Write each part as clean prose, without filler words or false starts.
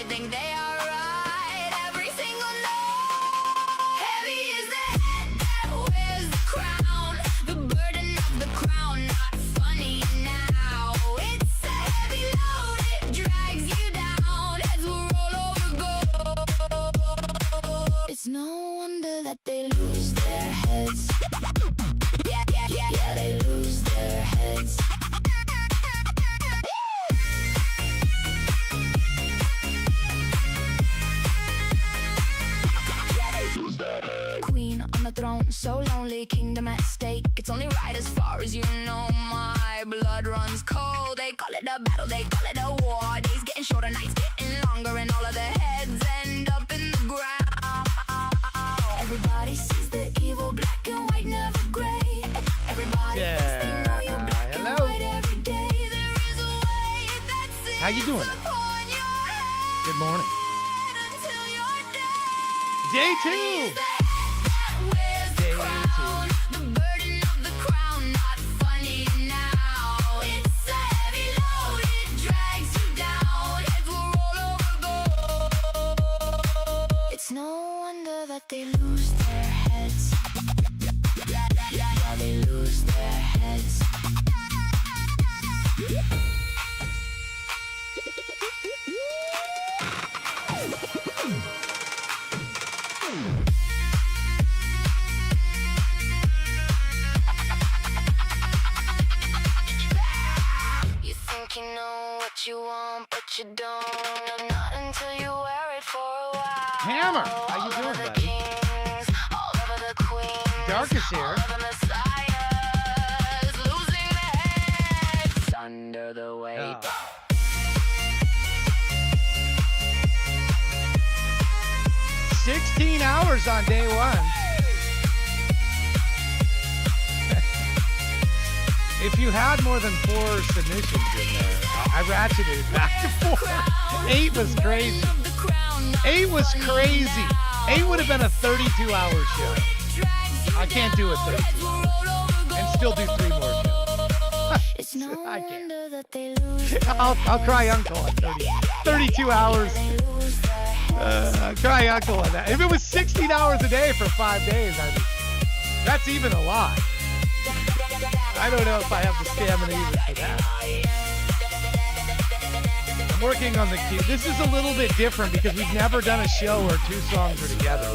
think they are right. Every single note. Heavy is the head that wears the crown. The burden of the crown, not funny now. It's a heavy load, it drags you down. Heads will roll over gold. It's no wonder that they lose their heads. Yeah, they lose their heads. Queen on the throne, so lonely, kingdom at stake. It's only right as far as you know. My blood runs cold. They call it a battle, they call it a war. Days getting shorter, nights getting longer, and all of the heads end up in the ground. Everybody sees the evil, black and white, never gray. Everybody thinks they know you, black and white every day. There is a way that's How you doing? Good morning. Day 2. The burden of the crown, not funny now. It's a heavy load, it drags you down. Heads will roll over gold. It's no wonder that they lose their heads. Yeah, they lose their heads. You know what you want, but you don't. Not until you wear it for a while. Hammer, how you doing, buddy? Kings, all over the queens, Darkest here. all of the messiahs, losing their heads under the weight. 16 hours on day 1. If you had more than 4 submissions in there, I ratcheted it back to 4. 8 was crazy. 8 was crazy. 8 would have been a 32-hour show. I can't do it 32 hours and still do 3 more shows. I can't. I'll cry uncle on 32 hours. I'll cry uncle on that. If it was 16 hours a day for 5 days, that's even a lot. I don't know if I have the stamina even for that. I'm working on the cue. This is a little bit different because we've never done a show where 2 songs are together.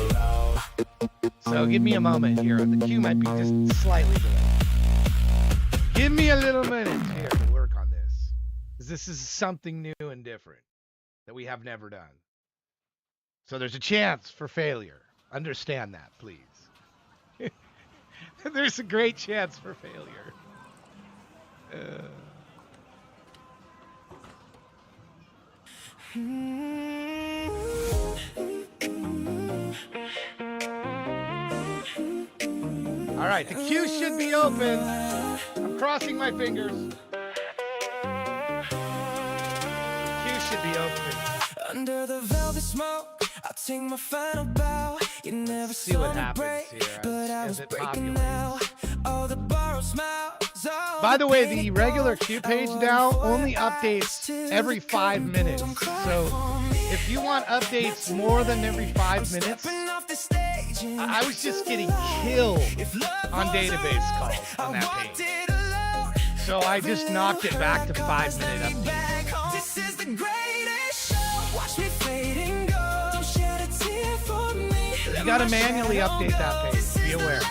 So give me a moment here. The cue might be just slightly delayed. Give me a little minute here to work on this. Because this is something new and different that we have never done. So there's a chance for failure. Understand that, please. There's a great chance for failure. All right, the queue should be open. I'm crossing my fingers. The queue should be open. Under the velvet smoke, I'll take my final bow. You never See saw what me happens break, here but I as was it breaking populates. now. All the borrowed smiles. By the way, the regular queue page now only updates every 5 minutes. So if you want updates more than every 5 minutes, I was just getting killed on database calls on that page. So I just knocked it back to 5-minute updates. This is the greatest show. Watch me fade and go. Don't shed a tear for me. You gotta manually update that page. Be aware.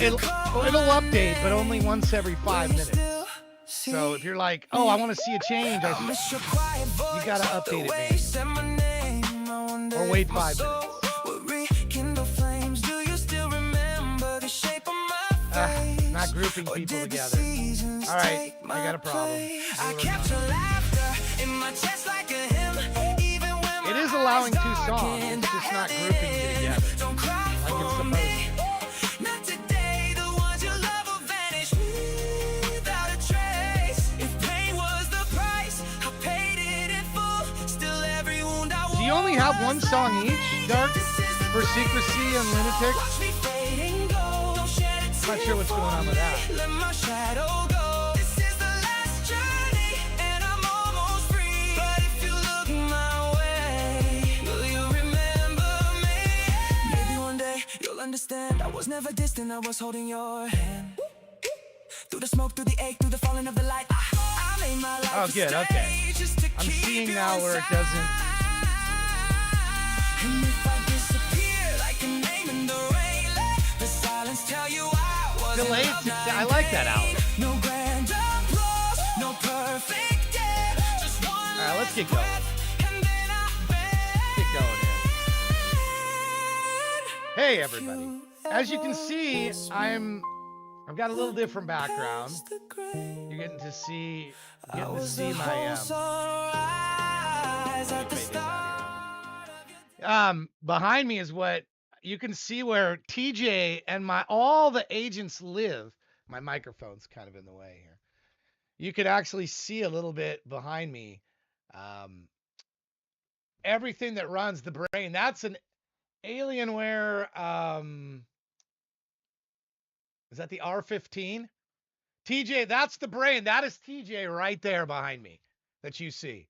It'll update, but only once every 5 minutes. So if you're like, oh, I want to see a change, you gotta update it, man. Or wait 5 minutes. Not grouping people together. All right, I got a problem. It is allowing 2 songs. It's just not grouping you together like it's supposed to. Do you only have 1 song each, Dark, for Secrecy and Lunatic? I'm not sure what's going on with that. was never distant, I was holding your hand. Through the smoke, through the ache, through the falling of the light, I made my life Oh, a good, okay. stage just to I'm keep seeing you now where it inside. doesn't. And if I disappear like a name in the rain, let the silence tell you I wasn't Delayed loved success. night I like and that day. album. No grand applause, no perfect day, just one All right, let's get last going. breath, and then I went. Get going here. Hey, everybody. As you can see, I've got a little different background. You're getting to see my behind me is what you can see where TJ and all the agents live. My microphone's kind of in the way here. You could actually see a little bit behind me. Everything that runs the brain. That's an Alienware. Is that the R15? TJ, that's the brain. That is TJ right there behind me that you see.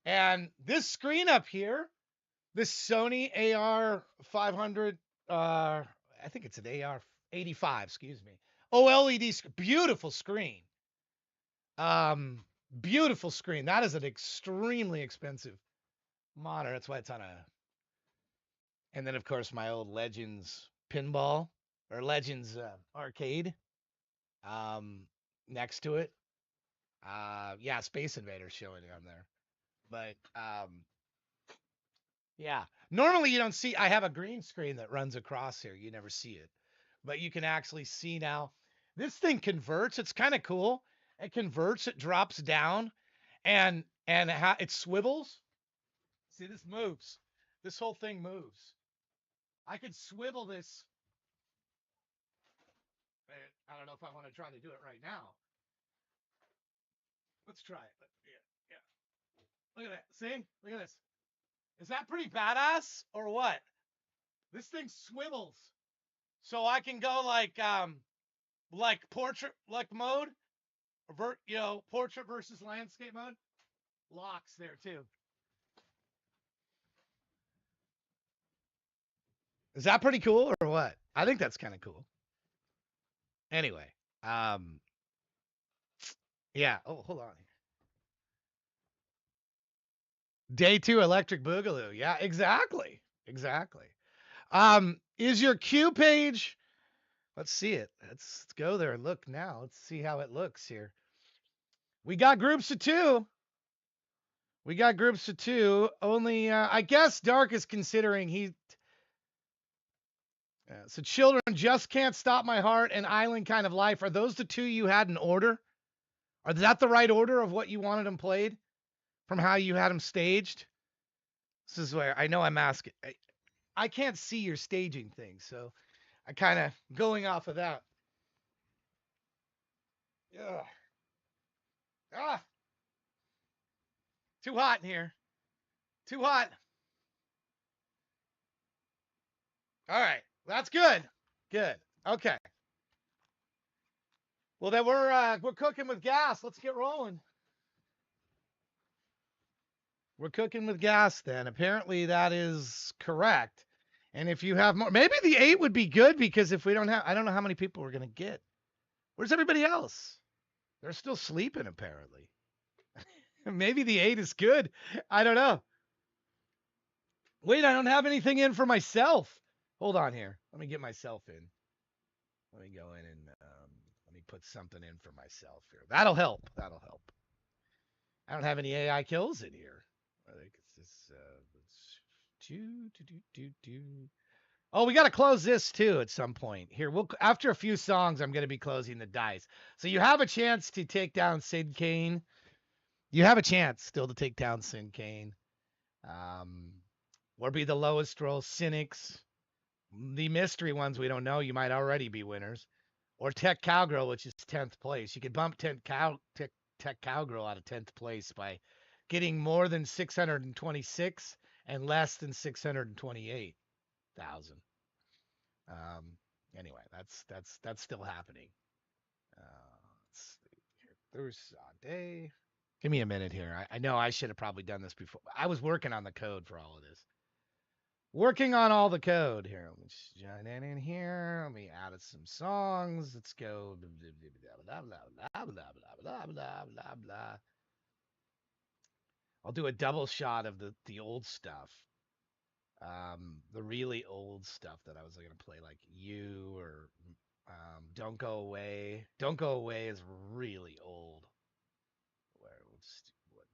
And this screen up here, this Sony AR500, I think it's an AR85, excuse me. OLED, beautiful screen. Beautiful screen. That is an extremely expensive monitor. That's why it's on a. And then, of course, my old Legends pinball or Legends arcade next to it. Yeah, Space Invaders showing on there. But yeah, normally you don't see. I have a green screen that runs across here. You never see it, but you can actually see now. This thing converts. It's kind of cool. It converts. It drops down, and it swivels. See, this moves. This whole thing moves. I could swivel this. I don't know if I want to try to do it right now. Let's try it. Yeah. Look at that. See? Look at this. Is that pretty badass or what? This thing swivels. So I can go like portrait mode, portrait versus landscape mode. Locks there too. Is that pretty cool or what? I think that's kind of cool. Anyway, yeah. Oh, hold on. Day 2 Electric Boogaloo. Yeah, exactly. Is your queue page? Let's see it. Let's go there and look now. Let's see how it looks here. We got groups of 2. Only, I guess Dark is considering so Children Just Can't Stop My Heart and Island Kind of Life. Are those the 2 you had in order? Are that the right order of what you wanted them played from how you had them staged? This is where I know I'm asking. I can't see your staging thing, so I kind of going off of that. Ugh. Ah, too hot in here. Too hot. All right, that's good. Good. Okay. Well, then we're cooking with gas. Let's get rolling. We're cooking with gas then. Apparently that is correct. And if you have more, maybe the 8 would be good because if we don't have, I don't know how many people we're going to get. Where's everybody else? They're still sleeping apparently. Maybe the 8 is good. I don't know. Wait, I don't have anything in for myself. Hold on here. Let me get myself in. Let me go in and let me put something in for myself here. That'll help. I don't have any AI kills in here. I think it's this. Oh, we got to close this too at some point. Here, after a few songs, I'm going to be closing the dice. So you have a chance to take down Sid Kane. You have a chance still to take down Sid Kane. Or be the lowest roll Cynics. The mystery ones we don't know. You might already be winners. Or Tech Cowgirl, which is 10th place. You could bump Tech Cowgirl out of 10th place by getting more than 626 and less than 628,000. Anyway, that's still happening. Let's see here. There's day. Give me a minute here. I know I should have probably done this before. I was working on the code for all of this. Working on all the code here. Let me just join in here. Let me add some songs. Let's go. Blah, blah, blah, blah, blah, blah, blah, blah, blah. I'll do a double shot of the old stuff. The really old stuff that I was going to play, like You or Don't Go Away. Don't Go Away is really old.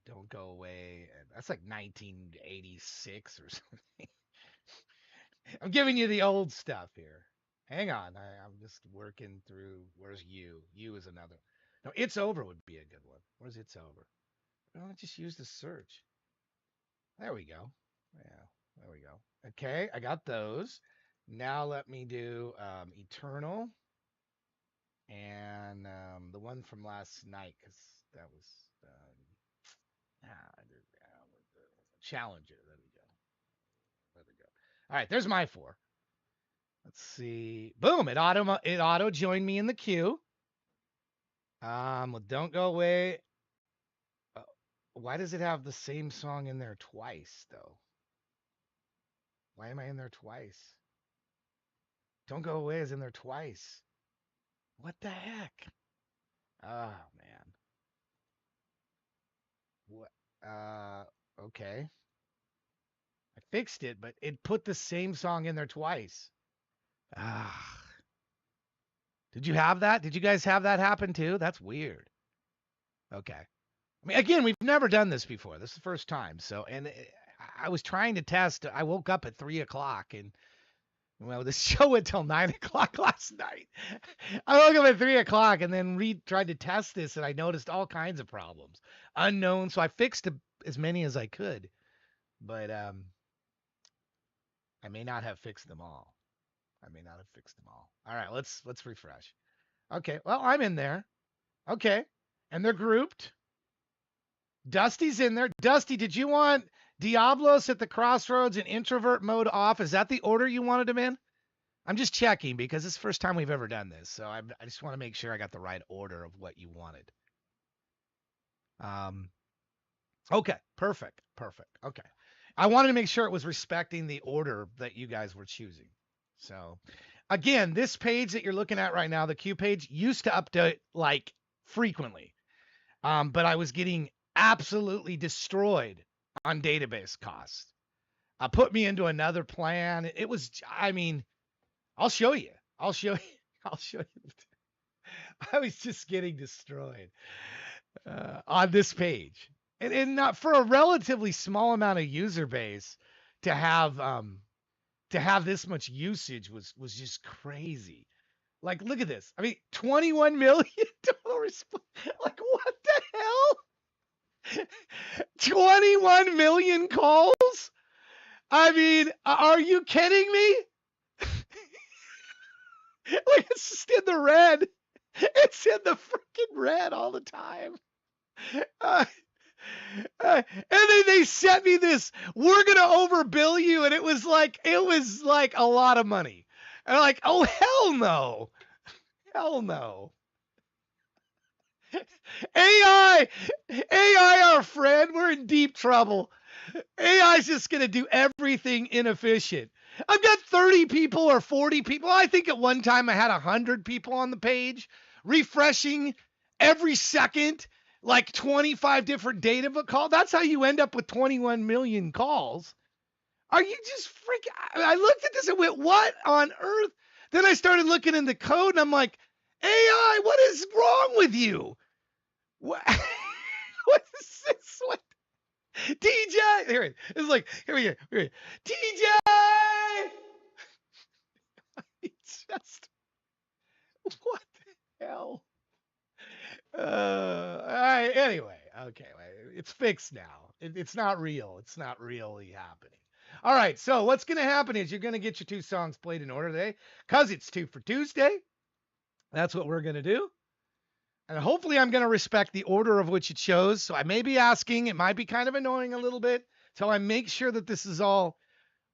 Don't Go Away, and that's like 1986 or something. I'm giving you the old stuff here. Hang on, I'm just working through. Where's You? You is another. No, It's Over would be a good one. Where's It's Over? Well, I just use the search. There we go. Yeah, there we go. Okay, I got those. Now let me do Eternal and the one from last night, because that was Challenger. There we go. There we go. All right, there's my 4. Let's see. Boom! It auto joined me in the queue. Well, Don't Go Away. Why does it have the same song in there twice, though? Why am I in there twice? Don't Go Away is in there twice. What the heck? Oh man. What? Okay. I fixed it, but it put the same song in there twice. Ah. Did you have that? Did you guys have that happen too? That's weird. Okay. I mean, again, we've never done this before. This is the first time. So, and I was trying to test. I woke up at 3:00 and well, the show went till 9:00 last night. I woke up at 3:00 and then tried to test this, and I noticed all kinds of problems, unknown. So I fixed as many as I could, but I may not have fixed them all. All right, let's refresh. Okay, well, I'm in there. Okay, and they're grouped. Dusty's in there. Dusty, did you want Diablos at the Crossroads and Introvert Mode off? Is that the order you wanted them in? I'm just checking because it's the first time we've ever done this. So I just want to make sure I got the right order of what you wanted. Okay, perfect. Okay. I wanted to make sure it was respecting the order that you guys were choosing. So again, this page that you're looking at right now, the queue page, used to update like frequently. But I was getting absolutely destroyed on database costs. Put me into another plan. It was, I mean, I'll show you. I was just getting destroyed on this page, and not for a relatively small amount of user base to have this much usage was just crazy. Like, look at this. I mean, 21 million total response. Like, what the hell? 21 million calls? I mean, are you kidding me? Like, it's just in the red. It's in the freaking red all the time. And then they sent me this, we're going to overbill you. And it was like a lot of money. And I'm like, oh, hell no. Hell no. AI, our friend, we're in deep trouble. AI is just going to do everything inefficient. I've got 30 people or 40 people. I think at one time I had 100 people on the page refreshing every second, like 25 different data calls. That's how you end up with 21 million calls. Are you just freaking? I looked at this and went, what on earth? Then I started looking in the code and I'm like, AI, what is wrong with you? What, what is this? What? DJ, here it is. It's like, here we go. DJ! It's just, what the hell? All right, anyway, okay, it's fixed now. It's not real. It's not really happening. All right, so what's going to happen is you're going to get your 2 songs played in order today because it's 2 for Tuesday. That's what we're going to do. And hopefully I'm going to respect the order of which you chose. So I may be asking, it might be kind of annoying a little bit till I make sure that this is all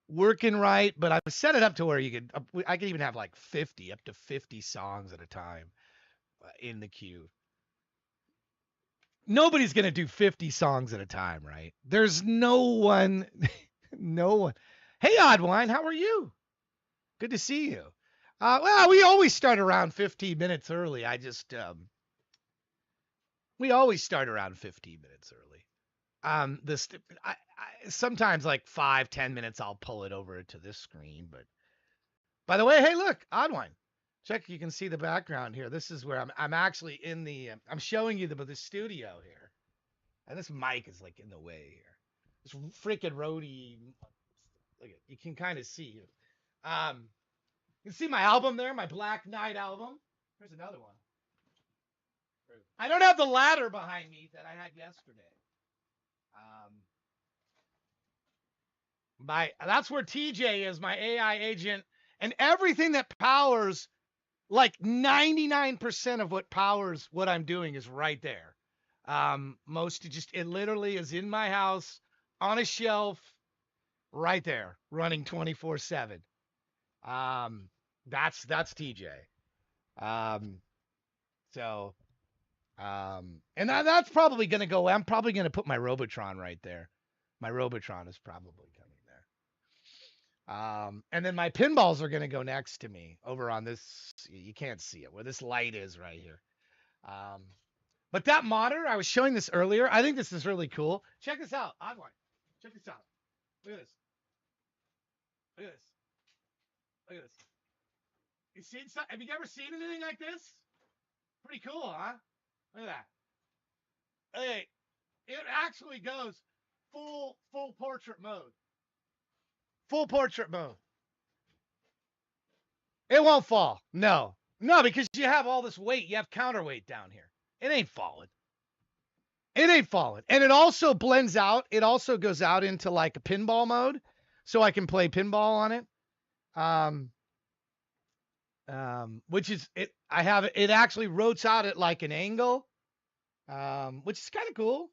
working right. But I've set it up to where I could even have like 50, up to 50 songs at a time in the queue. Nobody's going to do 50 songs at a time, right? There's no one. Hey, Oddwine, how are you? Good to see you. Well, we always start around 15 minutes early. We always start around 15 minutes early. This, sometimes like 5-10 minutes, I'll pull it over to this screen. But by the way, hey, look, Oddwine, check. You can see the background here. This is where I'm actually in the. I'm showing you the studio here, and this mic is like in the way here. This freaking roadie. Look at, you can kind of see. You can see my album there, my Black Knight album. There's another one. I don't have the ladder behind me that I had yesterday. That's where TJ is, my AI agent, and everything that powers, like 99% of what powers what I'm doing is right there. It literally is in my house on a shelf right there, running 24/7. That's TJ. And that's probably going to go. I'm probably going to put my Robotron right there. My Robotron is probably coming there. And then my pinballs are going to go next to me over on this. You can't see it where this light is right here. But that monitor, I was showing this earlier. I think this is really cool. Check this out. Oddwine. Check this out. Look at this. Look at this. Look at this. You seen? Have you ever seen anything like this? Pretty cool, huh? Look at that. Hey, it actually goes full portrait mode. Full portrait mode. It won't fall. No, because you have all this weight. You have counterweight down here. It ain't falling. It ain't falling. And it also blends out. It also goes out into like a pinball mode, so I can play pinball on it. Which is it. I have it. It actually rotates out at like an angle, which is kind of cool.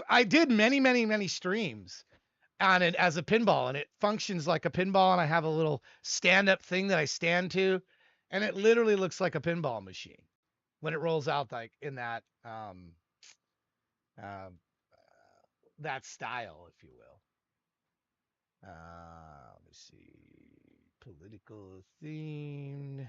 I did many streams on it as a pinball, and it functions like a pinball. And I have a little stand-up thing that I stand to, and it literally looks like a pinball machine when it rolls out, like in that that style, if you will. Let me see. Political themed.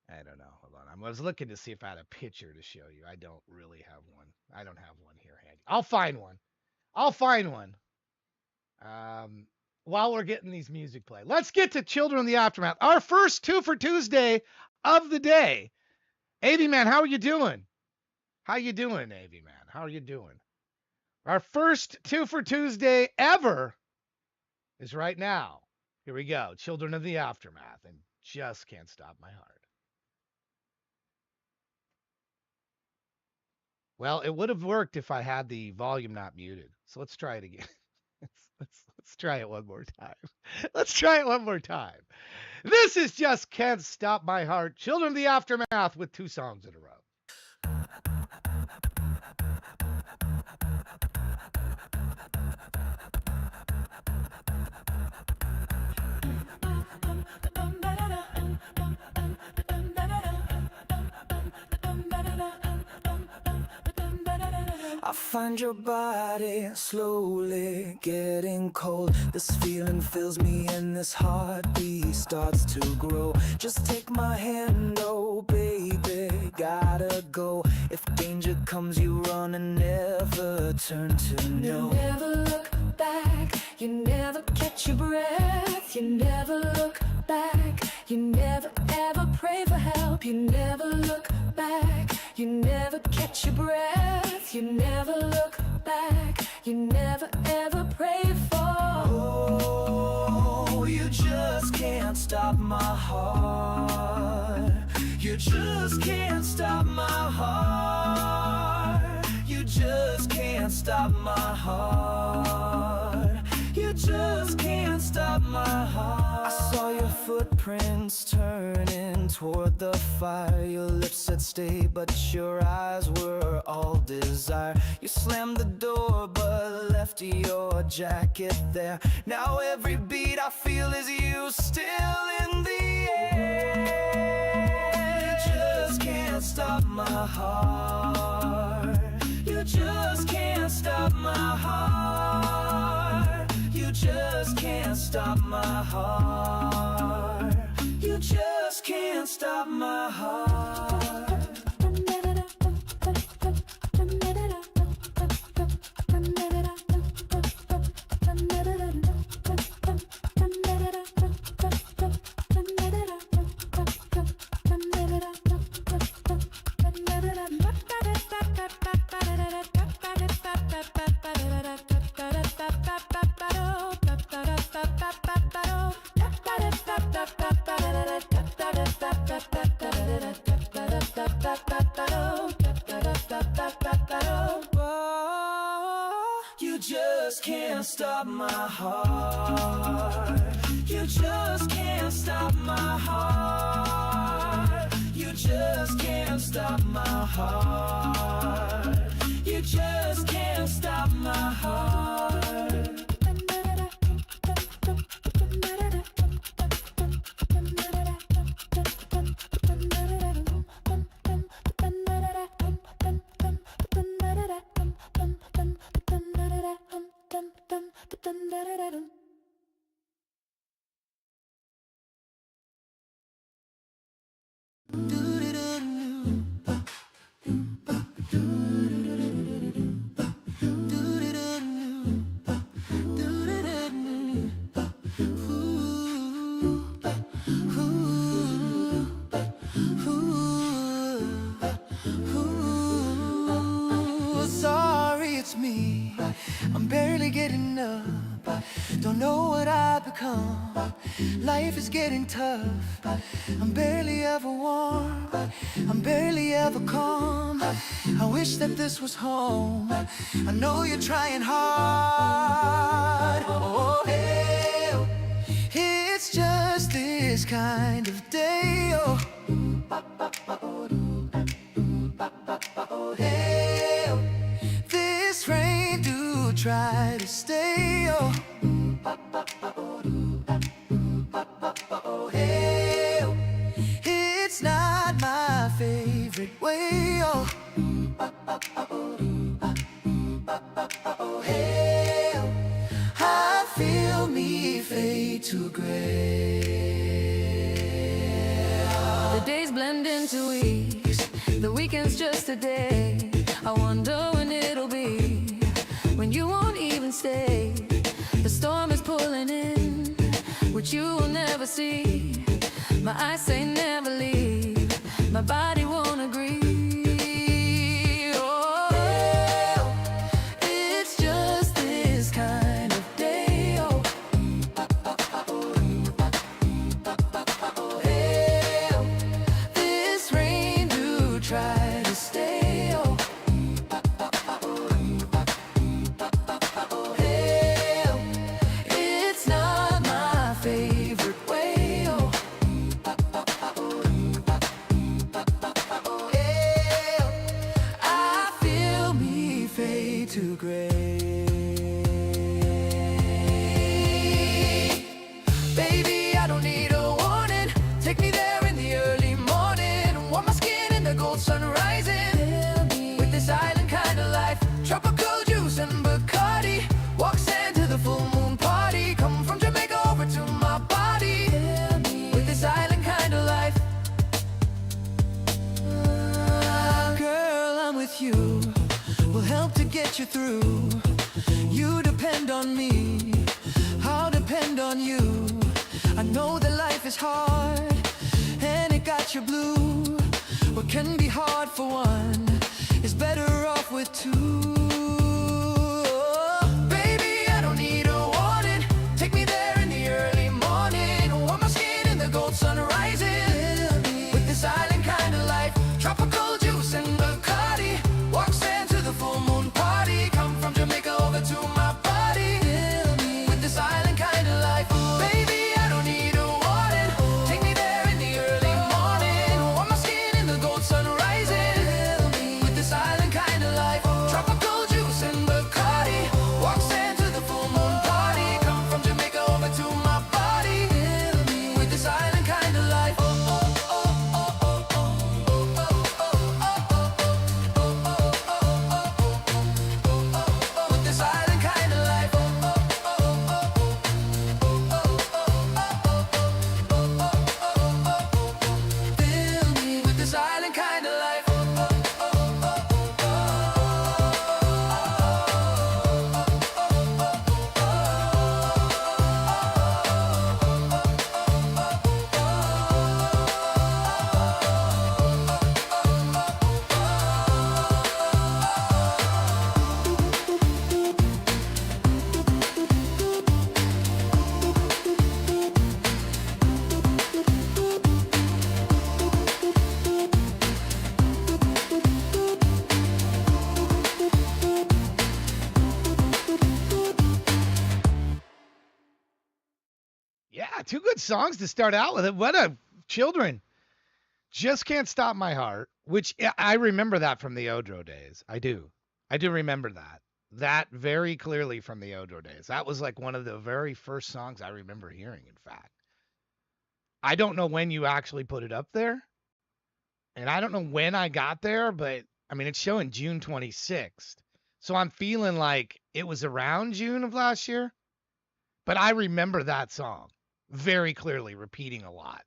I don't know. Hold on. I was looking to see if I had a picture to show you. I don't really have one. I don't have one here handy. I'll find one. While we're getting these music played, let's get to Children of the Aftermath. Our first Two for Tuesday of the day. AV Man, how are you doing? How you doing, AV Man? How are you doing? Our first Two for Tuesday ever is right now. Here we go. Children of the Aftermath, and just can't stop my heart. Well, it would have worked if I had the volume not muted. So let's try it again. Let's try it one more time. Let's try it one more time. This is Just Can't Stop My Heart. Children of the Aftermath with 2 songs in a row. I find your body slowly getting cold. This feeling fills me and this heartbeat starts to grow. Just take my hand, oh baby, gotta go. If danger comes, you run and never turn to no. You never look back, you never catch your breath. You never look back, you never ever pray for help. You never look back, you never catch your breath. You never look back, you never ever pray for. Oh, you just can't stop my heart. You just can't stop my heart. You just can't stop my heart. You just can't stop my heart. I saw your footprints turning toward the fire. Your lips said stay, but your eyes were all desire. You slammed the door, but left your jacket there. Now every beat I feel is you still in the air. You just can't stop my heart. You just can't stop my heart. stop my heart. You just can't stop my heart. You just can't stop my heart. You just can't stop my heart. You just can't stop my heart. You just can't stop my heart. Sorry, it's me. I'm barely getting up. Don't know what I've become. Life is getting tough. I'm barely ever warm. I'm barely ever calm. I wish that this was home. I know you're trying hard. Oh, hey, it's just this kind of day. Oh, hey, this rain do try to stay. Oh, hey, it's not my favorite way. Oh, hey, I feel me fade to gray. The days blend into weeks, the weekend's just a day. I wonder when it'll be, when you won't even stay. The storm is pulling in, which you will never see. My eyes say never leave, my body won't agree. Oh, it's just this kind of day. Oh, this rain do try to stay. Oh, it's not my favorite way. Oh, I feel me fade to gray. Baby, I don't need a warning. Take me there in the early morning. Warm my skin in the gold sun rising. With this island kind of life, tropical juice and Bacardi. Walk sand to the full moon party. Come from Jamaica over to my body. With this island kind of life. Girl, I'm with you. We'll help to get you through. You depend on me, I'll depend on you. I know that life is hard, and it got you blue. What can be hard for one is better off with two. Baby, I don't need a warning. Take me there in the early morning. Warm my skin in the gold sun rising. With this island kind of life, tropical juice and Bacardi. Walk sand to the full moon party. Come from Jamaica over to my body. With this island kind of life, baby, I don't need a warning. Take me there in the early morning. Warm my skin in the gold sun rising. With this island kind of life, tropical two good songs to start out with. What a Children. Just Can't Stop My Heart, which I remember that from the Odro days. I do remember that. That very clearly from the Odro days. That was like one of the very first songs I remember hearing, in fact. I don't know when you actually put it up there. And I don't know when I got there, but I mean, it's showing June 26th. So I'm feeling like it was around June of last year. But I remember that song very clearly, repeating a lot.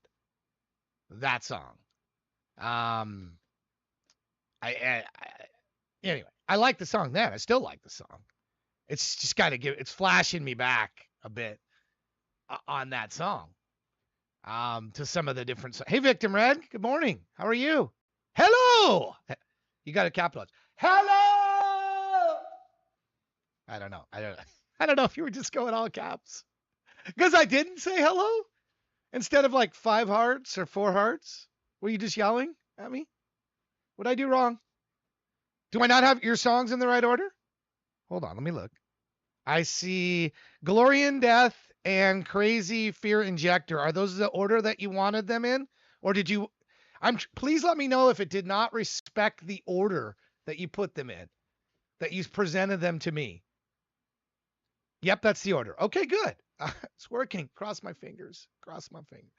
That song. Anyway, I like the song then. I still like the song. It's just kind of it's flashing me back a bit on that song. To some of the different. Hey, Victim Red. Good morning. How are you? Hello. You got to capitalize. Hello. I don't know. I don't know if you were just going all caps because I didn't say hello instead of like 5 hearts or 4 hearts. Were you just yelling at me? What'd I do wrong? Do I not have your songs in the right order? Hold on. Let me look. I see Glory in Death and Crazy Fear Injector. Are those the order that you wanted them in? Or did you? Please let me know if it did not respect the order that you put them in, that you presented them to me. Yep, that's the order. Okay, good. It's working. Cross my fingers. Cross my fingers.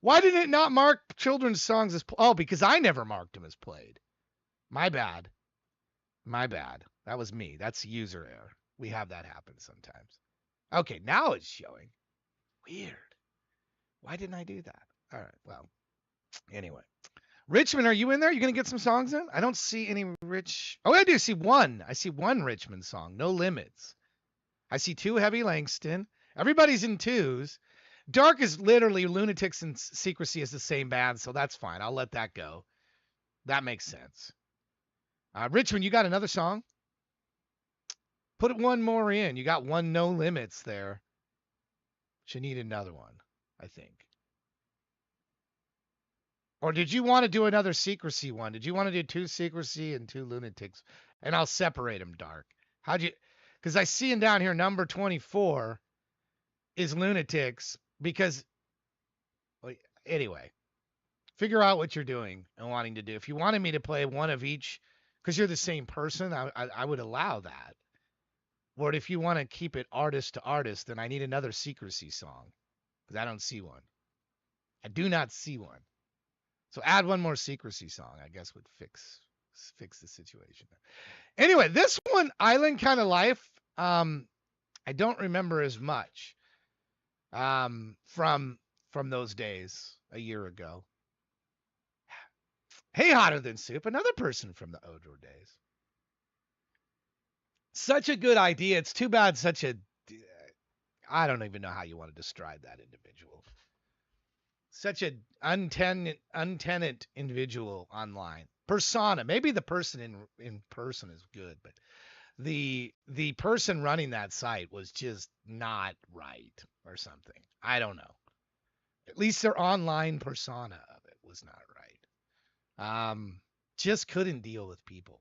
Why did it not mark children's songs as? Oh, because I never marked them as played. My bad. My bad. That was me. That's user error. We have that happen sometimes. Okay, now it's showing. Weird. Why didn't I do that? All right, well, anyway. Richmond, are you in there? You going to get some songs in? I don't see any Rich. Oh, I do see one. I see one Richmond song, No Limits. I see 2 Heavy Langston. Everybody's in 2s. Dark is literally Lunatics and Secrecy is the same band, so that's fine. I'll let that go. That makes sense. Richmond, you got another song? Put one more in. You got one No Limits there. Should need another one, I think. Or did you want to do another Secrecy one? Did you want to do 2 Secrecy and 2 Lunatics? And I'll separate them, Dark. How'd you? Because I see him down here, number 24 is Lunatics. Because, well, anyway, figure out what you're doing and wanting to do. If you wanted me to play one of each, because you're the same person, I would allow that. Or if you want to keep it artist to artist, then I need another Secrecy song. Because I don't see one. I do not see one. So add one more Secrecy song, I guess, would fix the situation. Anyway, this one, Island Kind of Life, I don't remember as much from those days a year ago. Hey, Hotter Than Soup, another person from the Odro days. Such a good idea. It's too bad I don't even know how you want to describe that individual. Such an untenant individual online. Persona. Maybe the person in person is good, but the person running that site was just not right or something. I don't know. At least their online persona of it was not right. Just couldn't deal with people.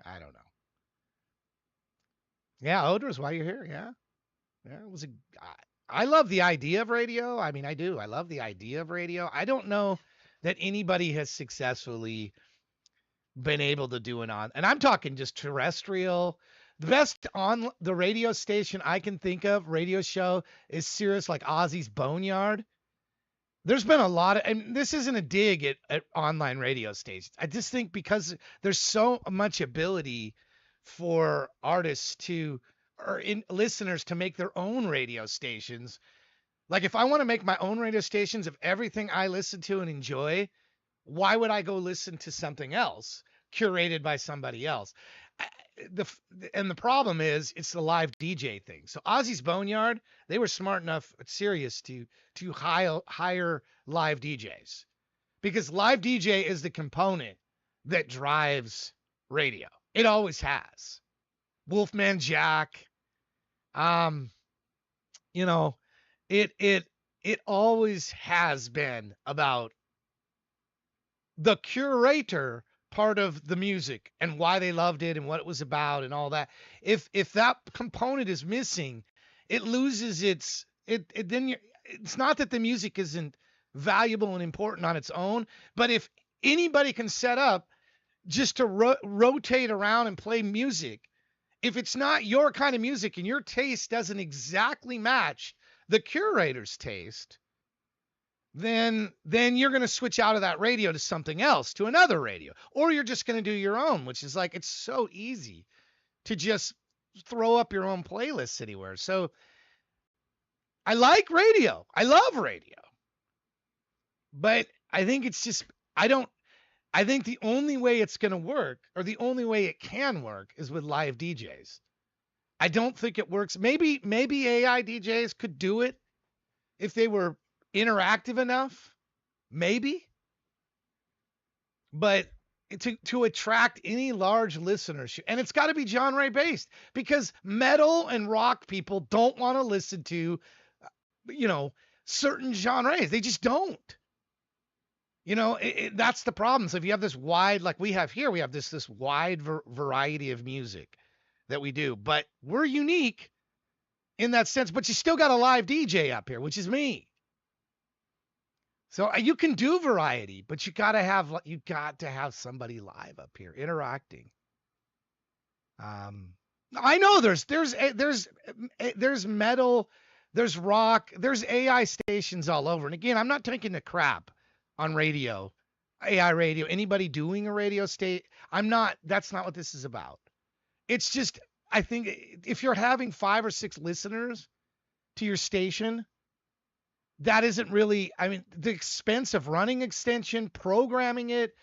I don't know. Yeah, Odor's why you're here. Yeah. It was I love the idea of radio. I mean, I do. I love the idea of radio. I don't know that anybody has successfully been able to do and I'm talking just terrestrial. The best on the radio station I can think of, radio show, is Sirius, like Ozzy's Boneyard. There's been a lot of, and this isn't a dig at online radio stations. I just think because there's so much ability for artists listeners to make their own radio stations. Like if I want to make my own radio stations of everything I listen to and enjoy, why would I go listen to something else curated by somebody else? And the problem is it's the live DJ thing. So Ozzy's Boneyard, they were smart enough at Sirius to hire live DJs, because live DJ is the component that drives radio. It always has. Wolfman Jack, it always has been about the curator part of the music and why they loved it and what it was about and all that. If that component is missing, it loses it's not that the music isn't valuable and important on its own, but if anybody can set up just to rotate around and play music, if it's not your kind of music and your taste doesn't exactly match the curator's taste, then you're going to switch out of that radio to something else, to another radio, or you're just going to do your own, which is like, it's so easy to just throw up your own playlists anywhere. So I like radio. I love radio. But I think it's just, I think the only way it's going to work, or the only way it can work, is with live DJs. I don't think it works. Maybe AI DJs could do it if they were interactive enough. Maybe. But to attract any large listenership, and it's got to be genre based, because metal and rock people don't want to listen to, certain genres. They just don't. That's the problem. So if you have this wide, like we have here, we have this wide variety of music that we do, but we're unique in that sense. But you still got a live DJ up here, which is me. So you can do variety, but you got to have somebody live up here interacting. I know there's metal, there's rock, there's AI stations all over. And again, I'm not taking the crap on radio, AI radio, anybody doing a radio state. That's not what this is about. It's just, I think if you're having 5 or 6 listeners to your station, that isn't really, the expense of running extension, programming it,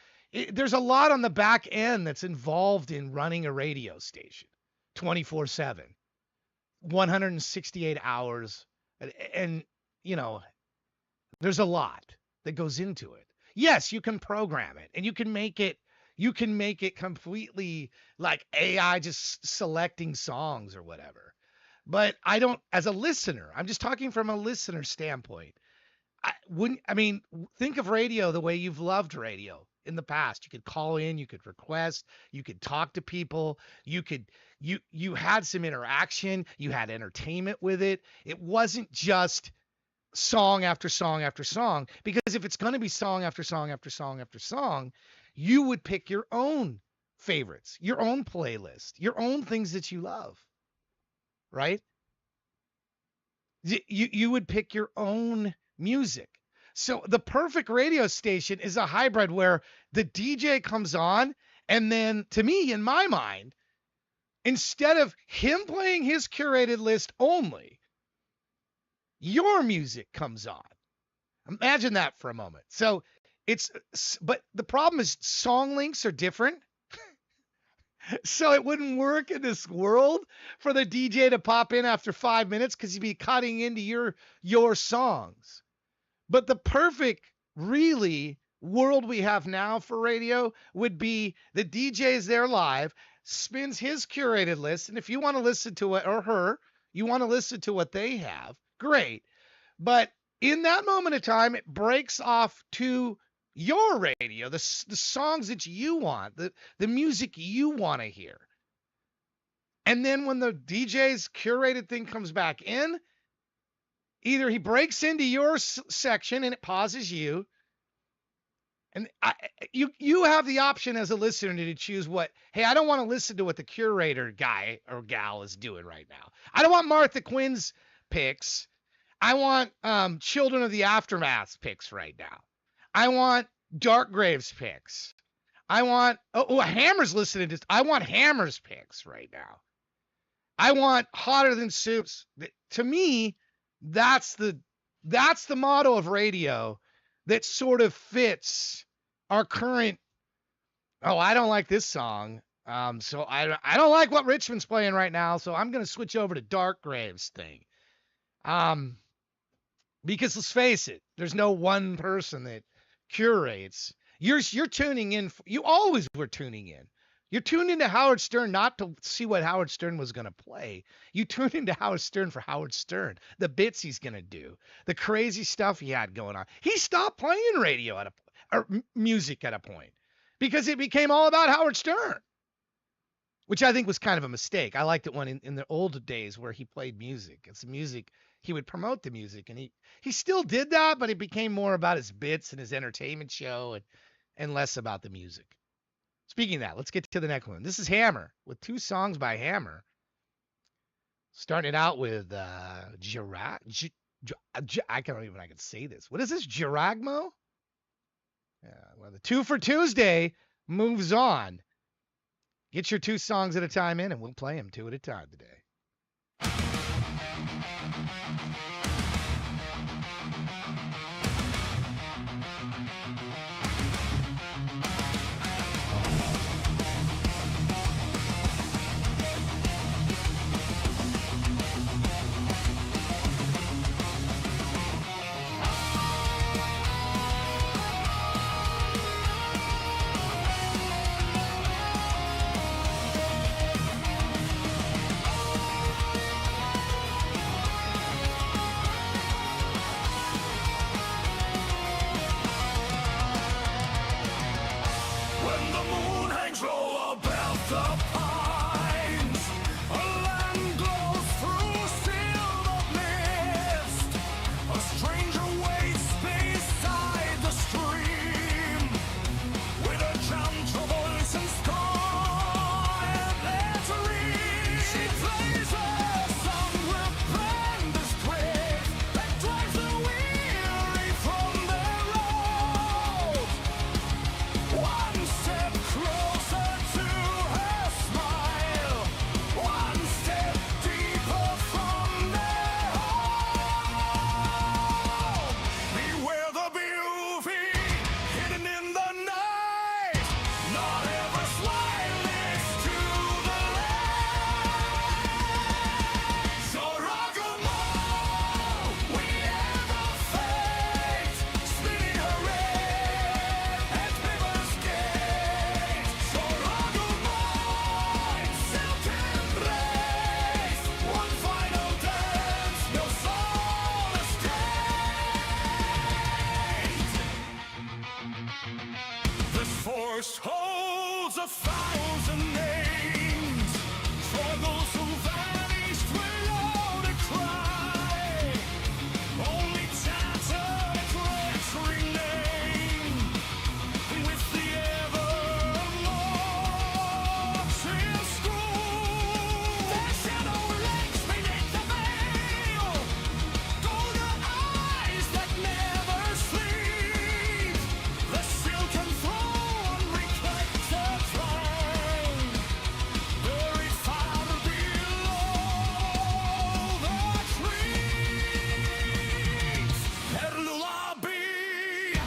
there's a lot on the back end that's involved in running a radio station 24/7, 168 hours. And there's a lot that goes into it. Yes, you can program it, and you can make it completely like AI just selecting songs or whatever. But I don't, as a listener, I'm just talking from a listener standpoint. Think of radio the way you've loved radio in the past. You could call in, you could request, you could talk to people, you had some interaction, you had entertainment with it. It wasn't just song after song after song, because if it's going to be song after song after song after song, you would pick your own favorites, your own playlist, your own things that you love, right? You would pick your own music. So the perfect radio station is a hybrid where the DJ comes on, and then, to me, in my mind, instead of him playing his curated list only, your music comes on. Imagine that for a moment. So but the problem is song links are different. So it wouldn't work in this world for the DJ to pop in after 5 minutes, because you'd be cutting into your songs. But the perfect, really, world we have now for radio would be the DJ's there live, spins his curated list, and if you want to listen to it, or her, you want to listen to what they have, great. But in that moment of time, it breaks off to your radio, the songs that you want, the music you want to hear. And then when the DJ's curated thing comes back in, either he breaks into your section and it pauses you, and you have the option as a listener to choose hey, I don't want to listen to what the curator guy or gal is doing right now. I don't want Martha Quinn's picks. I want Children of the Aftermath picks right now. I want Dark Graves picks. I want Hammer's listening to. I want Hammer's picks right now. I want Hotter Than Soups. To me, that's the motto of radio that sort of fits our current. Oh, I don't like this song. So I don't like what Richmond's playing right now. So I'm going to switch over to Dark Graves thing. Because let's face it, there's no one person that curates. You're tuning in. You always were tuning in. You're tuned into Howard Stern not to see what Howard Stern was going to play. You tuned into Howard Stern for Howard Stern, the bits he's going to do, the crazy stuff he had going on. He stopped playing radio or music at a point because it became all about Howard Stern. which I think was kind of a mistake. I liked it when in the old days where he played music. It's music. He would promote the music, and he still did that, but it became more about his bits and his entertainment show and less about the music. Speaking of that, let's get to the next one. This is Hammer with 2 songs by Hammer. Starting it out with I can't even I can say this. What is this? Giragmo? Yeah, well, the 2 for Tuesday moves on. Get your 2 songs at a time in, and we'll play them 2 at a time today. When the moon hangs low above the pines, a land glows through silver mist. A stranger waits beside the stream, with a gentle voice and scarlet lettering. She plays a song with band's grace that drives the weary from their road. One step closer to her smile, one step deeper from their home. Beware the beauty hidden in the night. Not every smile leads to the light. So Ragumo, we ever fate, spinning her red at river's gate. So Ragumo, silken embrace, one final dance, no soul estate. This force holds 1,000 names for those who vanished without a cry. Only tattered threads remain with the evermore screw. Their shadow lurks beneath the veil, golden eyes that never sleep. The silken throne reflects the flame, buried far below the trees. Her lullaby,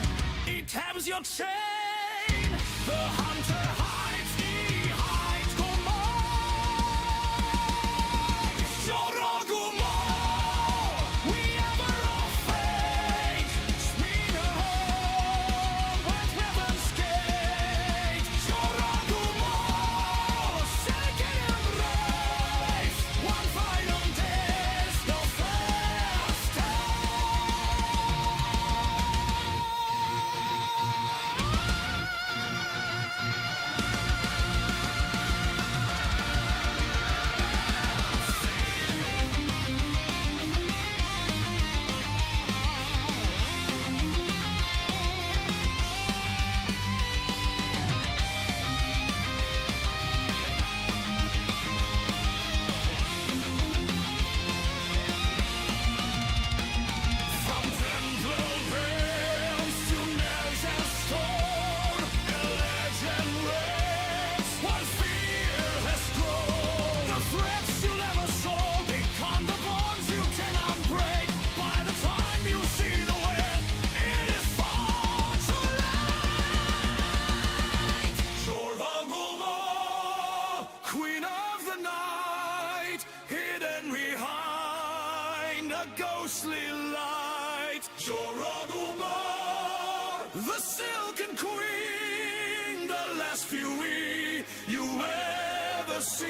it taps your chain. The hunter hides, he hides Gumo. Shorogumo, we ever of fate, spin ahead with ribbon's gate. Shorogumo, silken embrace, one final dance, no first From tendril veils to measure stone, a legend rests, one fear has grown. The threats you never saw become the bonds you cannot break. By the time you see the wind, it is far too late. Shorogumo, queen of the night, hidden behind a ghostly light. Shorogumo, the silken queen, the last beauty you ever see.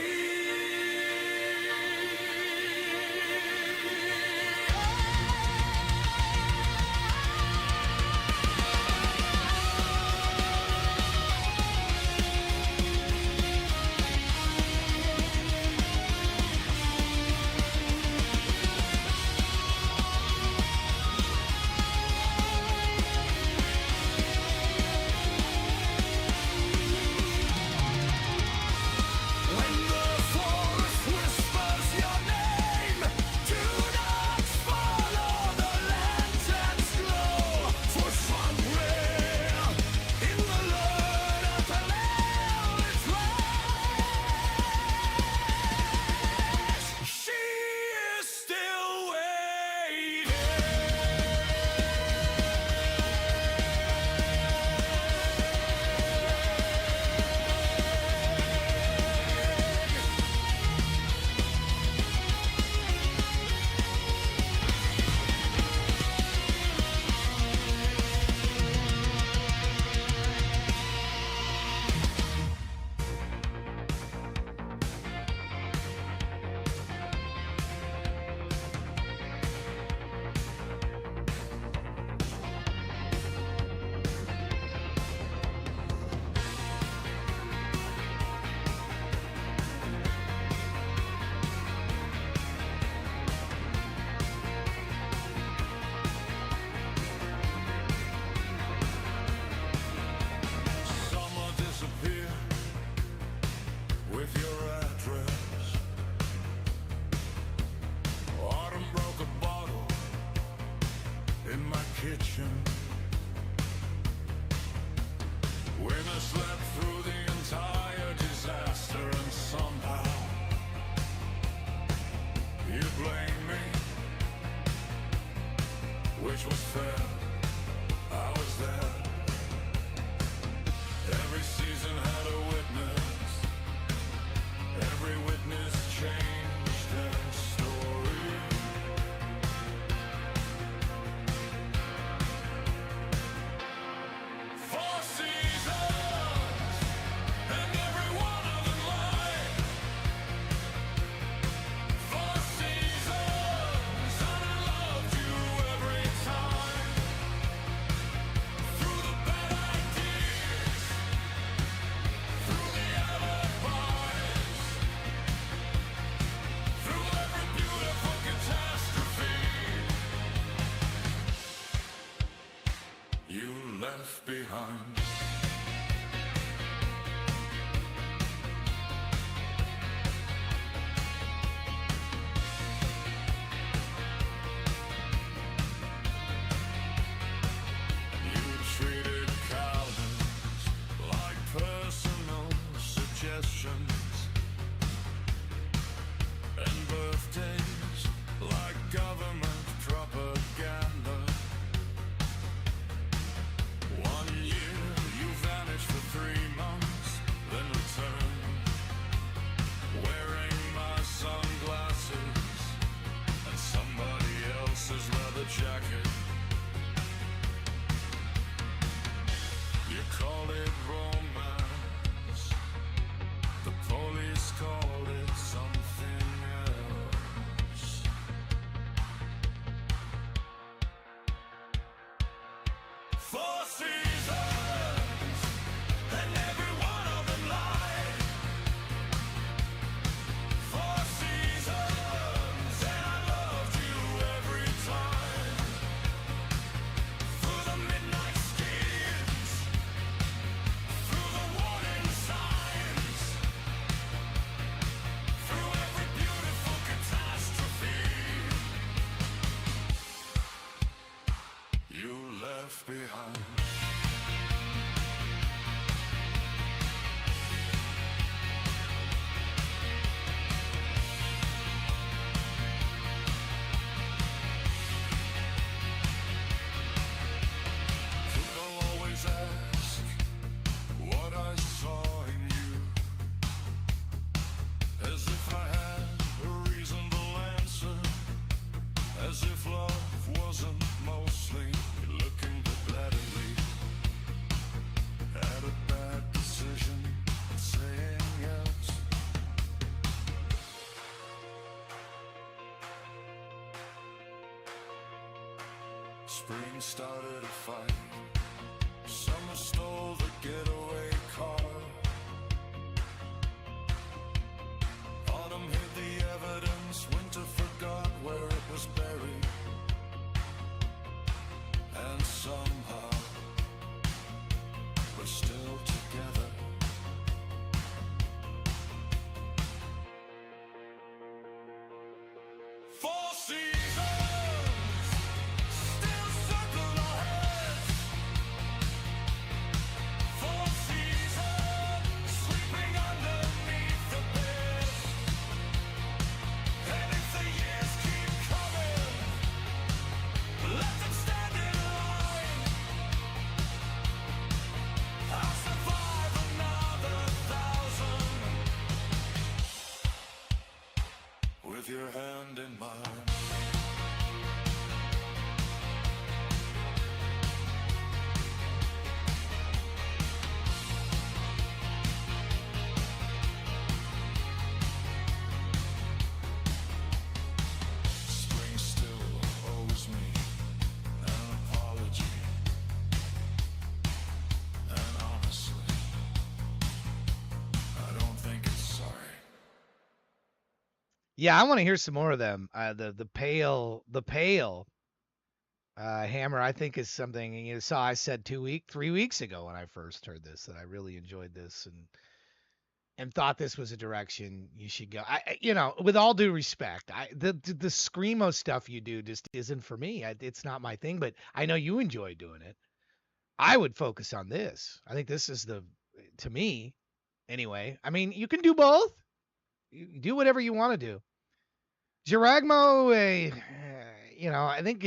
ocean. We slept through the entire disaster, and somehow you blame me, which was fair. I was there. Every season had a witness. Every witness changed their story. Four seasons, and every one of them lied. Four seasons, and I loved you every time. Through the bad ideas, through the alibis, through every beautiful catastrophe, you left behind. You treated calendars like personal suggestions, and birthdays like government propaganda. 1 year you vanished for 3 months, then returned, wearing my sunglasses and somebody else's leather jacket. You call it romance, the police call it something else. Four seasons, and every one of them lied. Four seasons, and I loved you every time. Through the midnight schemes, through the warning signs, through every beautiful catastrophe, you left behind. People always ask what I saw in you, as if I had a reasonable answer, as if love wasn't mostly looking gladly at a bad decision and saying yes. Spring started a fight. Summer stole the getaway car. Autumn hid the evidence. Winter forgot where it was buried. And somehow we're still together. Four seasons still circle our heads. Four seasons sleeping underneath the bed. And if the years keep coming, let them stand in line. I'll survive another 1,000 with your hand in mine. Spring still owes me an apology, and honestly, I don't think it's sorry. Yeah, I want to hear some more of them. The pale hammer, I think, is something you saw. I said 3 weeks ago when I first heard this that I really enjoyed this, and thought this was a direction you should go. You know, with all due respect, the screamo stuff you do just isn't for me. It's not my thing, but I know you enjoy doing it. I would focus on this. I think this is to me, anyway. I mean, you can do both. You do whatever you want to do. Giragmo, you know, I think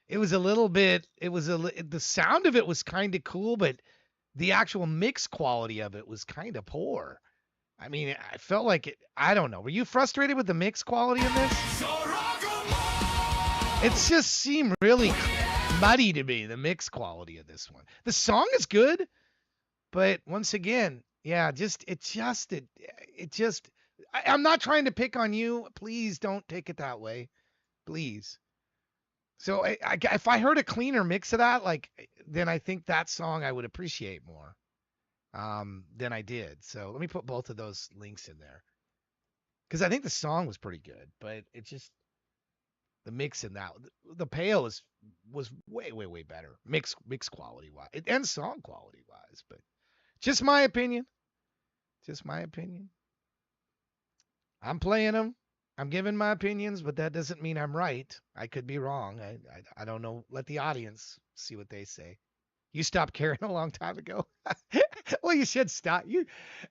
it was a little bit. The sound of it was kind of cool, but the actual mix quality of it was kind of poor. I mean, I felt like it. I don't know. Were you frustrated with the mix quality of this? It just seemed really muddy to me, the mix quality of this one. The song is good, but once again, yeah, I'm not trying to pick on you. Please don't take it that way. Please. So if I heard a cleaner mix of that, like, then I think that song I would appreciate more than I did. So let me put both of those links in there. Because I think the song was pretty good, but it just, the mix in that, the Pale was way, way, way better. Mix quality wise and song quality wise, but just my opinion. Just my opinion. I'm playing them. I'm giving my opinions, but that doesn't mean I'm right. I could be wrong. I don't know. Let the audience see what they say. You stopped caring a long time ago. Well, you should stop.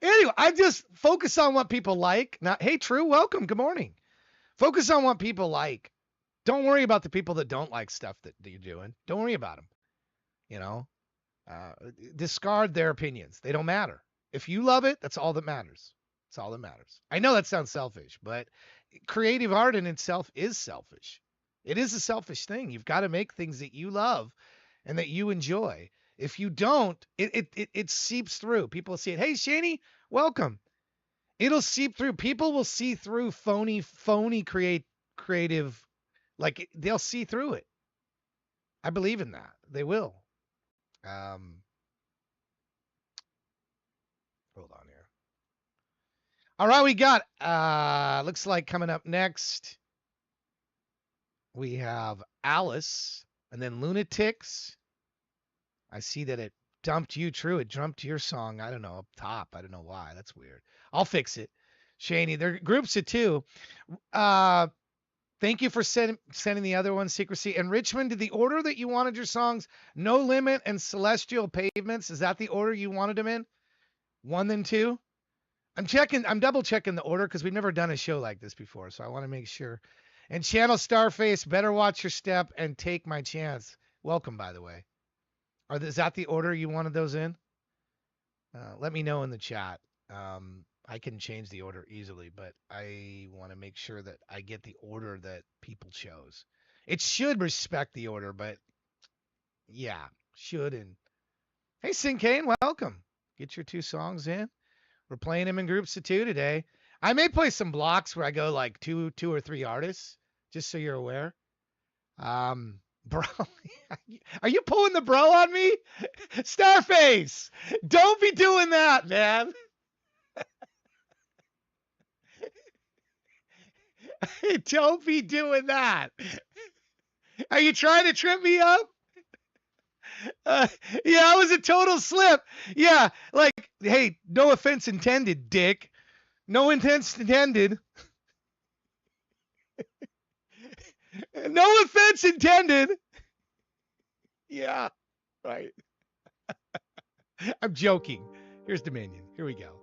Anyway, I just focus on what people like. Not, hey, True, welcome. Good morning. Focus on what people like. Don't worry about the people that don't like stuff that you're doing. Don't worry about them. You know, discard their opinions. They don't matter. If you love it, that's all that matters. That's all that matters. I know that sounds selfish, but creative art in itself is selfish. It is a selfish thing. You've got to make things that you love and that you enjoy. If you don't, it seeps through. People see it. Hey, Shani, welcome. It'll seep through. People will see through phony creative. Like, they'll see through it. I believe in that. They will. Hold on here. All right, we got, looks like coming up next, we have Alice and then Lunatics. I see that it dumped you, True. It jumped your song. I don't know, up top. I don't know why. That's weird. I'll fix it. Shani, they're groups of two. Thank you for sending the other one, Secrecy. And Richmond, did the order that you wanted your songs, No Limit and Celestial Pavements, is that the order you wanted them in? 1 then 2? I'm double checking the order because we've never done a show like this before, so I want to make sure. And Channel Starface, Better Watch Your Step, and Take My Chance. Welcome, by the way. Is that the order you wanted those in? Let me know in the chat. I can change the order easily, but I want to make sure that I get the order that people chose. It should respect the order, but yeah, should. And hey, Sinkane, welcome. Get your 2 songs in. We're playing them in groups of 2 today. I may play some blocks where I go like 2 or 3 artists, just so you're aware. Bro, are you pulling the bro on me? Starface, don't be doing that, man. Don't be doing that. Are you trying to trip me up? Yeah, it was a total slip. Yeah, like, hey, no offense intended, dick. No offense intended. No offense intended. Yeah, right. I'm joking. Here's Dominion. Here we go.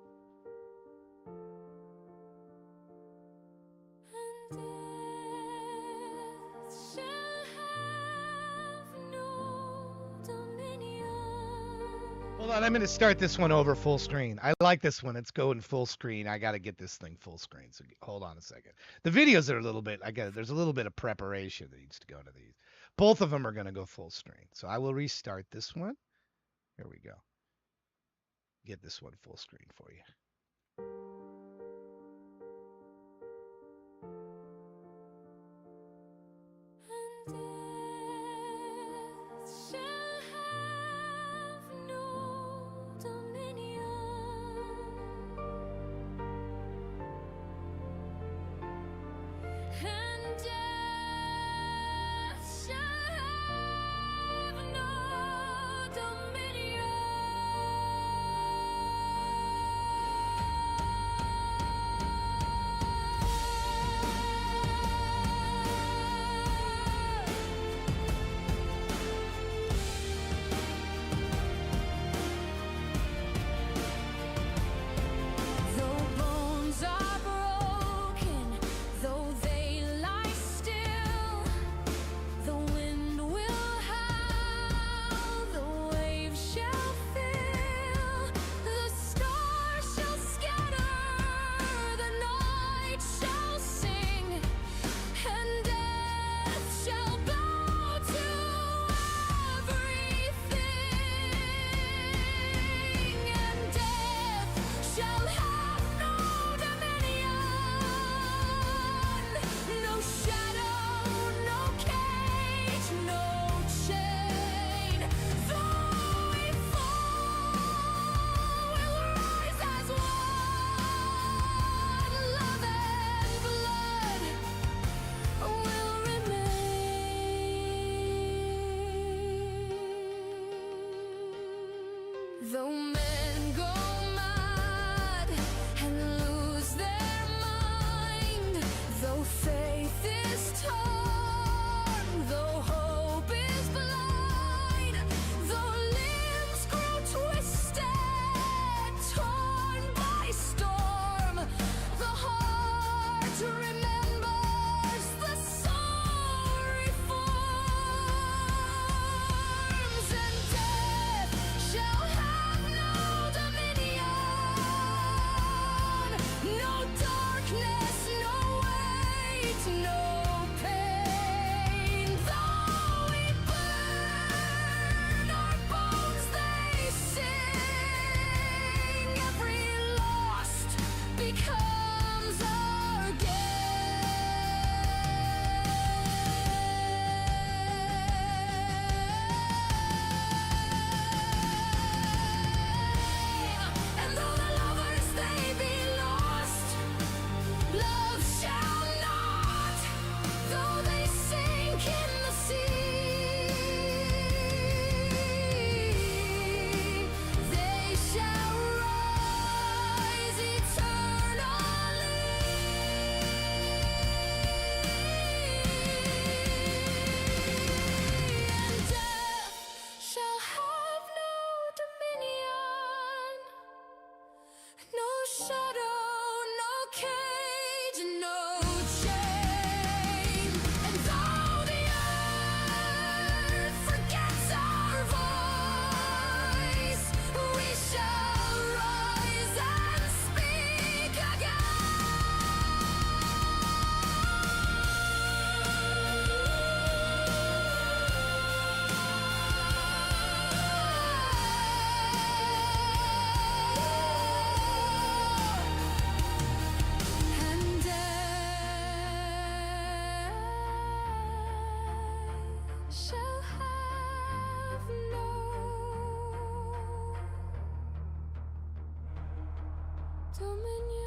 Hold on, I'm going to start this one over full screen. I like this one. It's going full screen. I got to get this thing full screen. So hold on a second. The videos are a little bit, there's a little bit of preparation that needs to go into these. Both of them are going to go full screen. So I will restart this one. Here we go. Get this one full screen for you. no pain. Though we burn our bones, they sing. Every lost becomes our gain. And though the lovers they be lost, love shall not. Though they sink in the sea, they shall rise eternally. And death shall have no dominion, no shadow, no cage, and no chain. And though the earth forgets our voice, we shall rise and speak again. And death shall have no dominion.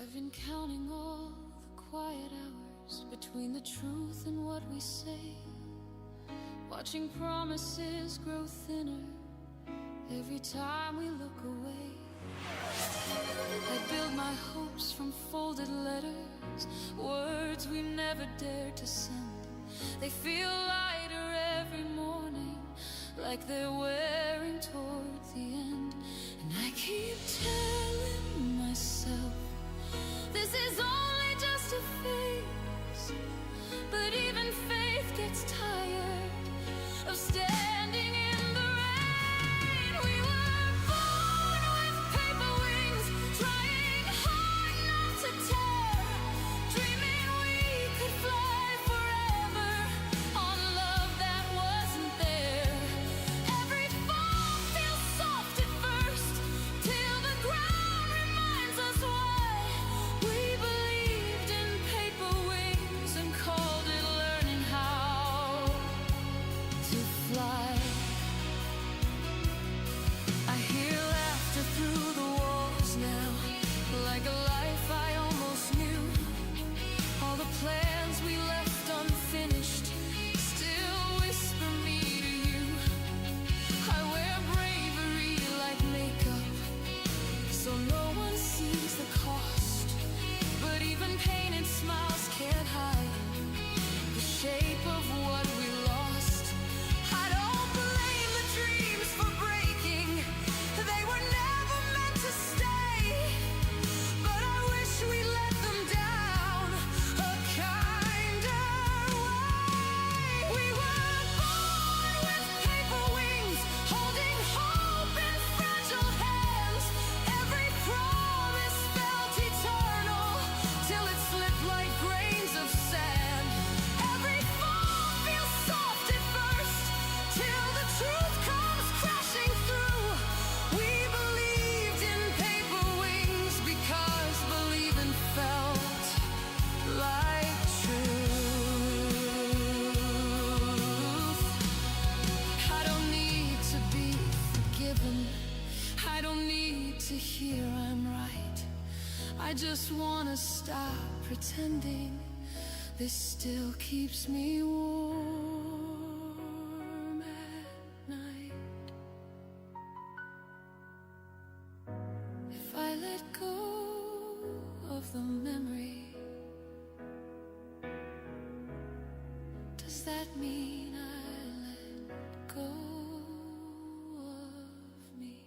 I've been counting all the quiet hours between the truth and what we say, watching promises grow thinner every time we look away. I build my hopes from folded letters, words we never dared to send. They feel lighter every morning, like they're wearing toward the end. And I keep telling myself this is only just a phase, but even faith gets tired of standing in the rain. We were born with paper wings, trying hard not to tear, dreaming we could fly forever on love that wasn't there. Every fall feels soft at first, till the ground reminds us why we believed in paper wings and called it learning how to fly. I hear laughter through the walls now, like a life I almost knew. All the plans we left unfinished still whisper me to you. I wear bravery like makeup, so no one sees the cost. But even painted smiles can't hide the shape of what we lost. I don't blame the dreams for breaking, they were never meant to stay. But I wish we let them down a kinder way. We were born with paper wings, holding hope in fragile hands. Every promise felt eternal, till it slipped like grains of sand. Every fall feels soft at first, till the truth comes crashing through. We believed in paper wings because believing felt like truth. I don't need to be forgiven, I don't need to hear I'm right. I just wanna stop pretending this still keeps me warm at night. If I let go of the memory Does that mean I let go of me?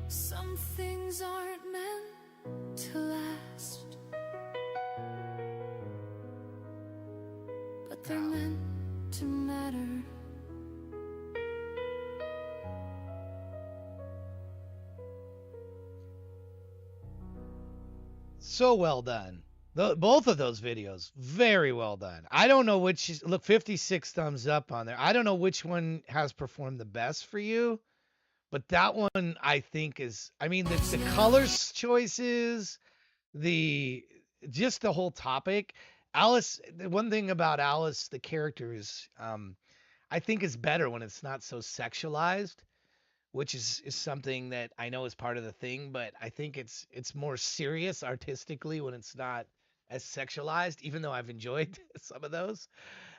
Some things aren't meant to last, but they're meant to matter. So well done. Both of those videos, very well done. I don't know which look, 56 thumbs up on there. I don't know which one has performed the best for you, but that one I think is, I mean, the colors choices, just the whole topic. Alice, the one thing about Alice, the character is, I think is better when it's not so sexualized, which is something that I know is part of the thing, but I think it's more serious artistically when it's not as sexualized, even though I've enjoyed some of those.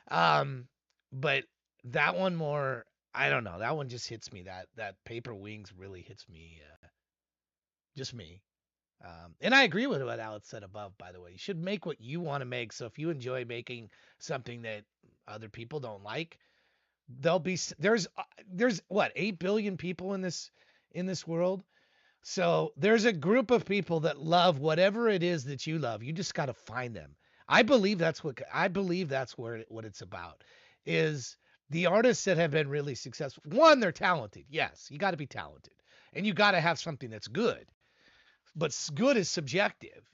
Um, but that one more, I don't know, that one just hits me. That Paper Wings really hits me, just me. And I agree with what Alex said above, by the way. You should make what you want to make. So if you enjoy making something that other people don't like, there's what, 8 billion people in this world. So there's a group of people that love whatever it is that you love. You just got to find them. I believe that's what it's about, is the artists that have been really successful. One, they're talented. Yes, you got to be talented, and you got to have something that's good. But good is subjective.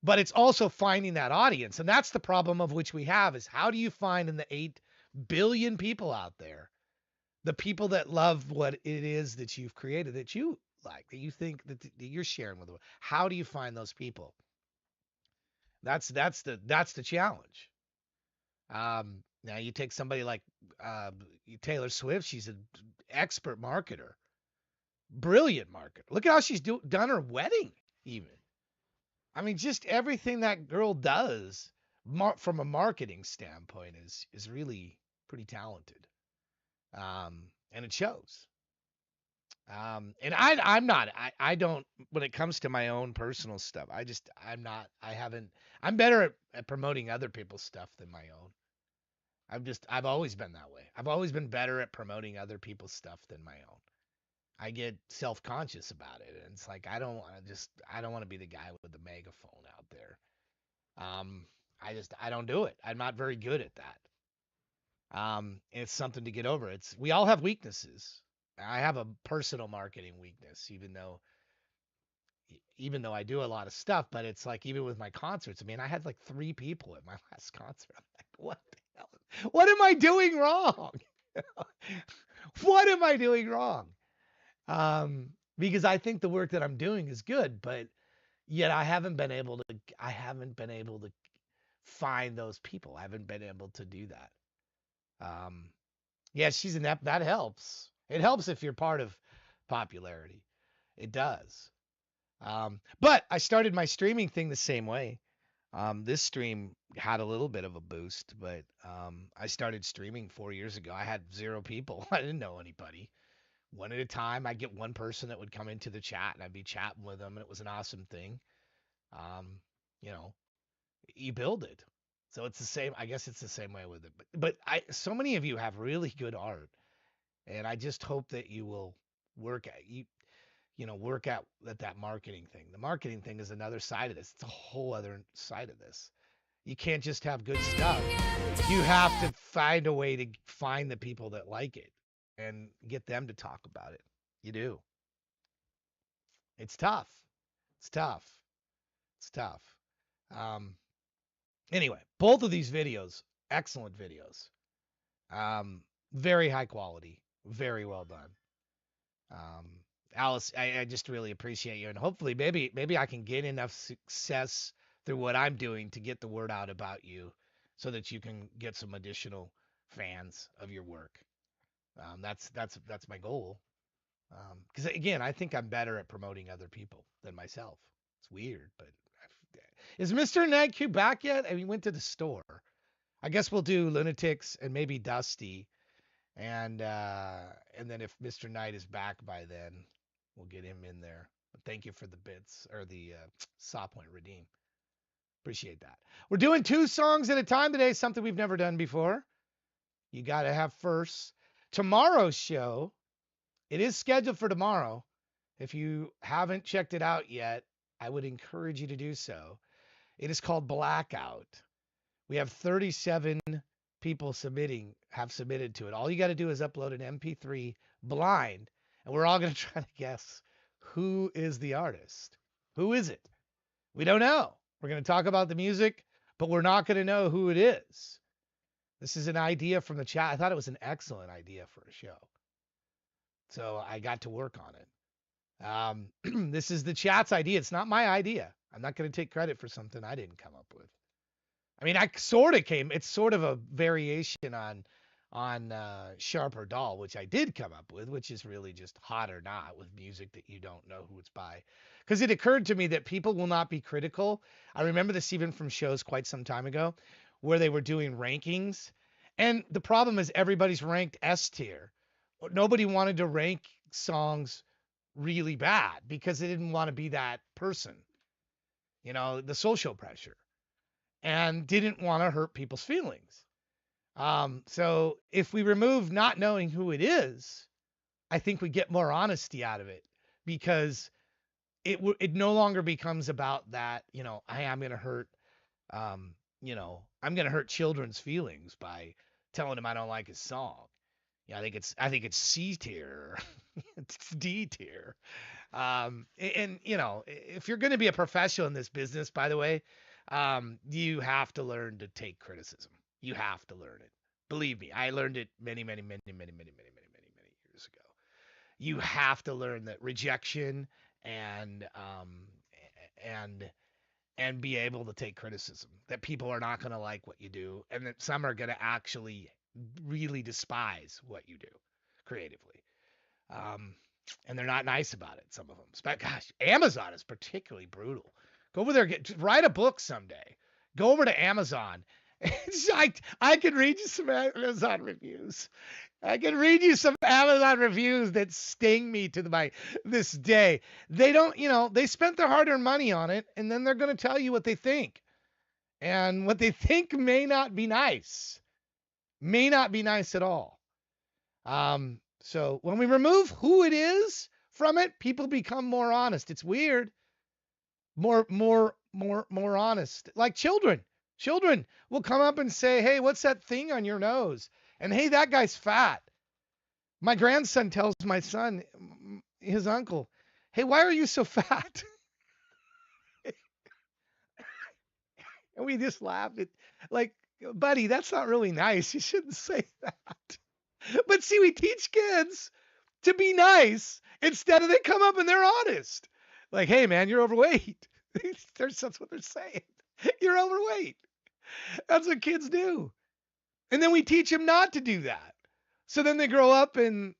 But it's also finding that audience, and that's the problem of which we have, is how do you find in the 8 billion people out there the people that love what it is that you've created, that you like, that you think that you're sharing with them? How do you find those people? That's the challenge. Now you take somebody like uh, Taylor Swift. She's an expert marketer, brilliant marketer. Look at how she's done her wedding, even. I mean, just everything that girl does from a marketing standpoint is really pretty talented. And it shows. And I'm not, I don't, when it comes to my own personal stuff, I'm not, I'm better at promoting other people's stuff than my own. I've always been that way. I've always been better at promoting other people's stuff than my own. I get self-conscious about it. And it's like, I don't want to be the guy with the megaphone out there. I don't do it. I'm not very good at that. It's something to get over. We all have weaknesses. I have a personal marketing weakness, even though I do a lot of stuff, but it's like, even with my concerts, I mean, I had like 3 people at my last concert. I'm like, what the hell? What am I doing wrong? What am I doing wrong? Because I think the work that I'm doing is good, but yet I haven't been able to find those people. I haven't been able to do that. Yeah, that helps. It helps if you're part of popularity. It does. But I started my streaming thing the same way. This stream had a little bit of a boost, but I started streaming 4 years ago. I had 0 people. I didn't know anybody. One at a time, I'd get one person that would come into the chat, and I'd be chatting with them, and it was an awesome thing. Um, you know, you build it. So it's the same. I guess it's the same way with it. But so many of you have really good art, and I just hope that you will work at you. work at that marketing thing. The marketing thing is another side of this. It's a whole other side of this. You can't just have good stuff. You have to find a way to find the people that like it and get them to talk about it. You do. It's tough. It's tough. It's tough. Um, anyway, both of these videos, excellent videos. Very high quality, very well done. Alice, I just really appreciate you, and hopefully maybe I can get enough success through what I'm doing to get the word out about you so that you can get some additional fans of your work. That's my goal. Because again, I think I'm better at promoting other people than myself. It's weird, but is Mr. Nightcube back yet? I mean, he went to the store. I guess we'll do Lunatics and maybe Dusty, and then if Mr. Knight is back by then, we'll get him in there. But thank you for the bits or the Saw Point Redeem. Appreciate that. We're doing 2 songs at a time today, something we've never done before. You got to have first. Tomorrow's show, it is scheduled for tomorrow. If you haven't checked it out yet, I would encourage you to do so. It is called Blackout. We have 37 people have submitted to it. All you got to do is upload an MP3 blind, and we're all going to try to guess who is the artist. Who is it? We don't know. We're going to talk about the music, but we're not going to know who it is. This is an idea from the chat. I thought it was an excellent idea for a show. So I got to work on it. This is the chat's idea. It's not my idea. I'm not going to take credit for something I didn't come up with. I mean, it's sort of a variation on Sharp or Dull, which I did come up with, which is really just Hot or Not with music that you don't know who it's by. Because it occurred to me that people will not be critical. I remember this even from shows quite some time ago where they were doing rankings. And the problem is everybody's ranked S tier. Nobody wanted to rank songs really bad because they didn't want to be that person. The social pressure. And didn't want to hurt people's feelings. So if we remove not knowing who it is, I think we get more honesty out of it because it no longer becomes about that, I'm going to hurt, I'm going to hurt children's feelings by telling them I don't like his song. I think it's C tier, it's D tier. If you're going to be a professional in this business, by the way, you have to learn to take criticism. You have to learn it. Believe me, I learned it many years ago. You have to learn that rejection and be able to take criticism, that people are not going to like what you do, and that some are going to actually really despise what you do creatively. And they're not nice about it, some of them. But gosh, Amazon is particularly brutal. Go over there, write a book someday. Go over to Amazon. I can read you some Amazon reviews. I can read you some Amazon reviews that sting me to this day. They don't, they spent their hard-earned money on it, and then they're going to tell you what they think. And what they think may not be nice. May not be nice at all. So when we remove who it is from it, people become more honest. It's weird. More honest. Like children. Children will come up and say, hey, what's that thing on your nose? And hey, that guy's fat. My grandson tells my son, his uncle, hey, why are you so fat? And we just laugh. Like, buddy, that's not really nice. You shouldn't say that. But see, we teach kids to be nice instead of they come up and they're honest. Like, hey, man, you're overweight. That's what they're saying. You're overweight. That's what kids do. And then we teach them not to do that. So then they grow up and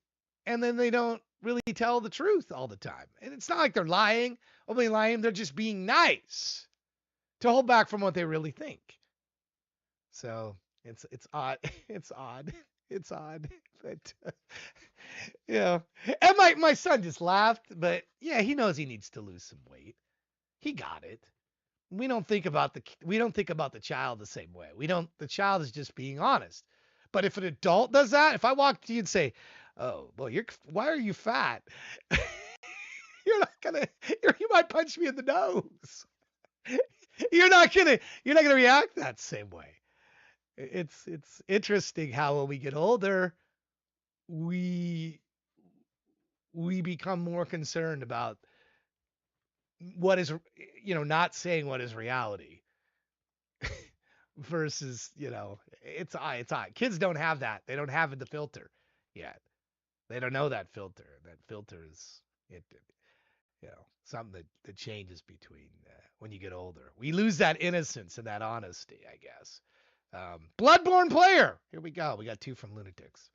then they don't really tell the truth all the time. And it's not like they're lying. Only lying. They're just being nice to hold back from what they really think. So it's odd. It's odd. It's odd. But yeah. And my son just laughed. But yeah, he knows he needs to lose some weight. He got it. We don't think about the child the same way. The child is just being honest. But if an adult does that, if I walk to you and say, "Oh, well, why are you fat?" You're gonna, you might punch me in the nose. You're not gonna react that same way. It's interesting how when we get older, we we become more concerned about what is, not saying what is reality versus, it's odd. Kids don't have that. They don't have the filter yet. They don't know that filter. That filter is something that changes between when you get older. We lose that innocence and that honesty, I guess. Bloodborne player. Here we go. We got 2 from Lunatics.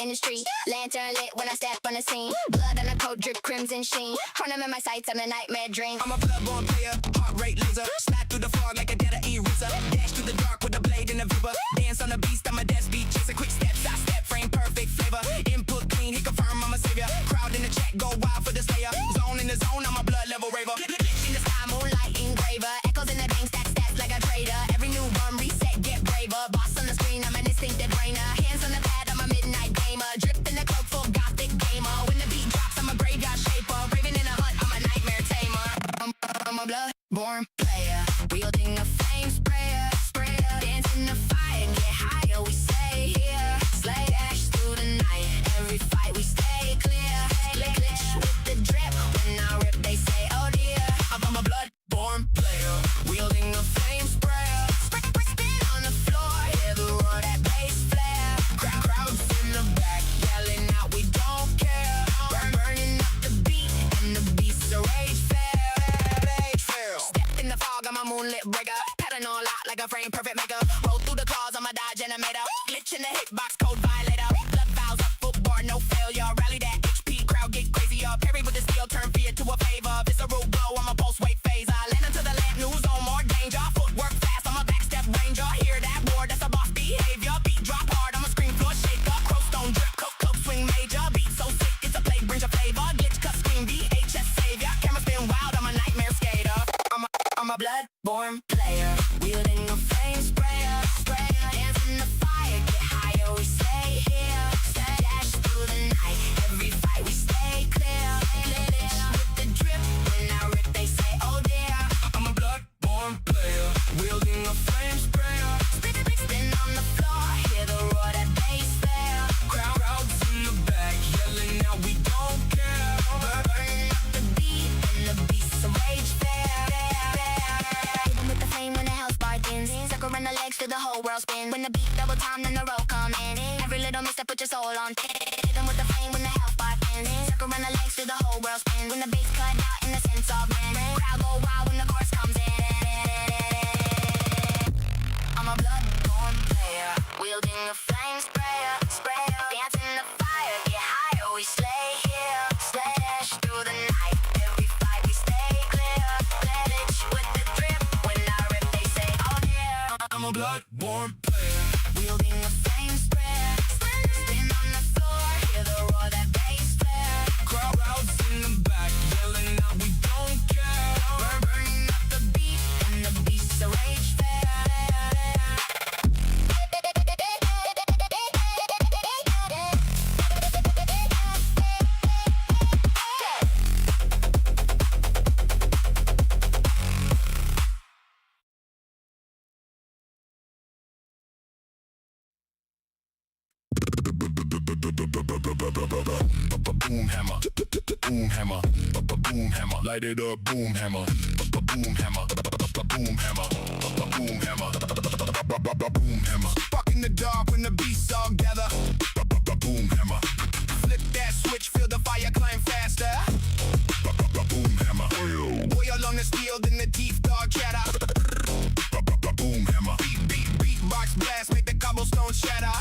In the street, lantern lit when I step on the scene. Blood on the coat, drip crimson sheen. Horn in my sights, I'm a nightmare dream. I'm a bloodborne player, heart rate laser. Slide through the fog like a dead eraser. Dash through the dark with a blade and a vapor. Dance on the beast, I'm a death beat. Chasing quick steps, I step, frame perfect flavor. Input clean, hit confirm, I'm a savior. Crowd in the chat, go wild for the slayer. Zone in the zone, I'm a blood level raver. Glitch in the sky, moonlight engraver. Echoes in the bank, stats like a trader. Every new run, reset, get braver. Boss on the screen, I'm an instinctive brainer. Hands on the pad, I'm a midnight gamer. Dripped in the cloak, full gothic gamer. When the beat drops, I'm a graveyard shaper. Raven in a hunt, I'm a nightmare tamer. I'm a bloodborne player, wielding a flame sprayer. Dance in the fire, get higher, we stay here. Slay dash through the night, every fight we stay clear. Glitch with the drip, when I rip they say oh dear. I'm a bloodborne player, wielding a flame sprayer. Spin on the floor, hear the roar, that bass flare. Crowds in the back, yelling out we don't care. Burning up the beat, and the beast's a rage fair. Step in the fog, I'm a moonlit breaker. Pattern all out like a frame perfect maker. Roll through the claws, I'm a dodge animator. Glitch in the hitbox, code violator. Blood vows up, footbar, no failure. Rally that HP, crowd get crazy up. Parry with the steel, turn fear to a favor. Visceral blow, I'm a pulse wave phaser. Land into the lamp, new zone, more danger. Footwork fast, I'm a backstep ranger. Hear that war, that's a boss behavior. Beat drop hard, I'm a scream floor shaker. Crow stone drip, coke swing major. Beat so sick, it's a plague, brings a flavor. Glitch, cut, scream, VHS savior. Camera spin wild, I'm a nightmare skater. I'm a bloodborne player, wielding a flame sprayer. Dance in the fire, get higher, we stay here. Dash through the night, every fight we stay clear. Glitch with the drip, when I rip they say oh dear. I'm a bloodborne player, wielding a flame sprayer. Spin on the floor, hear the roar, that bass flare. Crowds in the back, yelling out we don't care. Burning up the beat, and the beast's a rage fair. Even with the flame when the house bargains. Circle around the legs till the whole world spin. When the beat double time, then the roll come in. Every little misstep put your soul on. Even with the flame when the house bargains. Circle around the legs till the whole world spin. When the bass cut out and the sense all blend. Crowd go wild when the chorus comes in. I'm a bloodborne player, wielding a flame sprayer. Dance in the fire, get higher, we slay here. Slash through the night, every fight we stay clear. Glitch with the drip, when I rip they say oh dear. I'm a bloodborne player, Wielding a flame sprayer. Spin on the floor, hear the roar, that bass flare. crowds in the back, yelling out we don't care. Burning up the beat, and the beast's a rage fair. Boom hammer, boom hammer, boom hammer, light it up, boom hammer, boom hammer, boom hammer, boom hammer, boom hammer, Fuck in the dark when the beasts all gather. boom hammer, Flip that switch, feel the fire climb faster. boom hammer, Boil on the steel, then the teeth dog chatter. boom hammer, Beatbox blast, make the cobblestone shatter.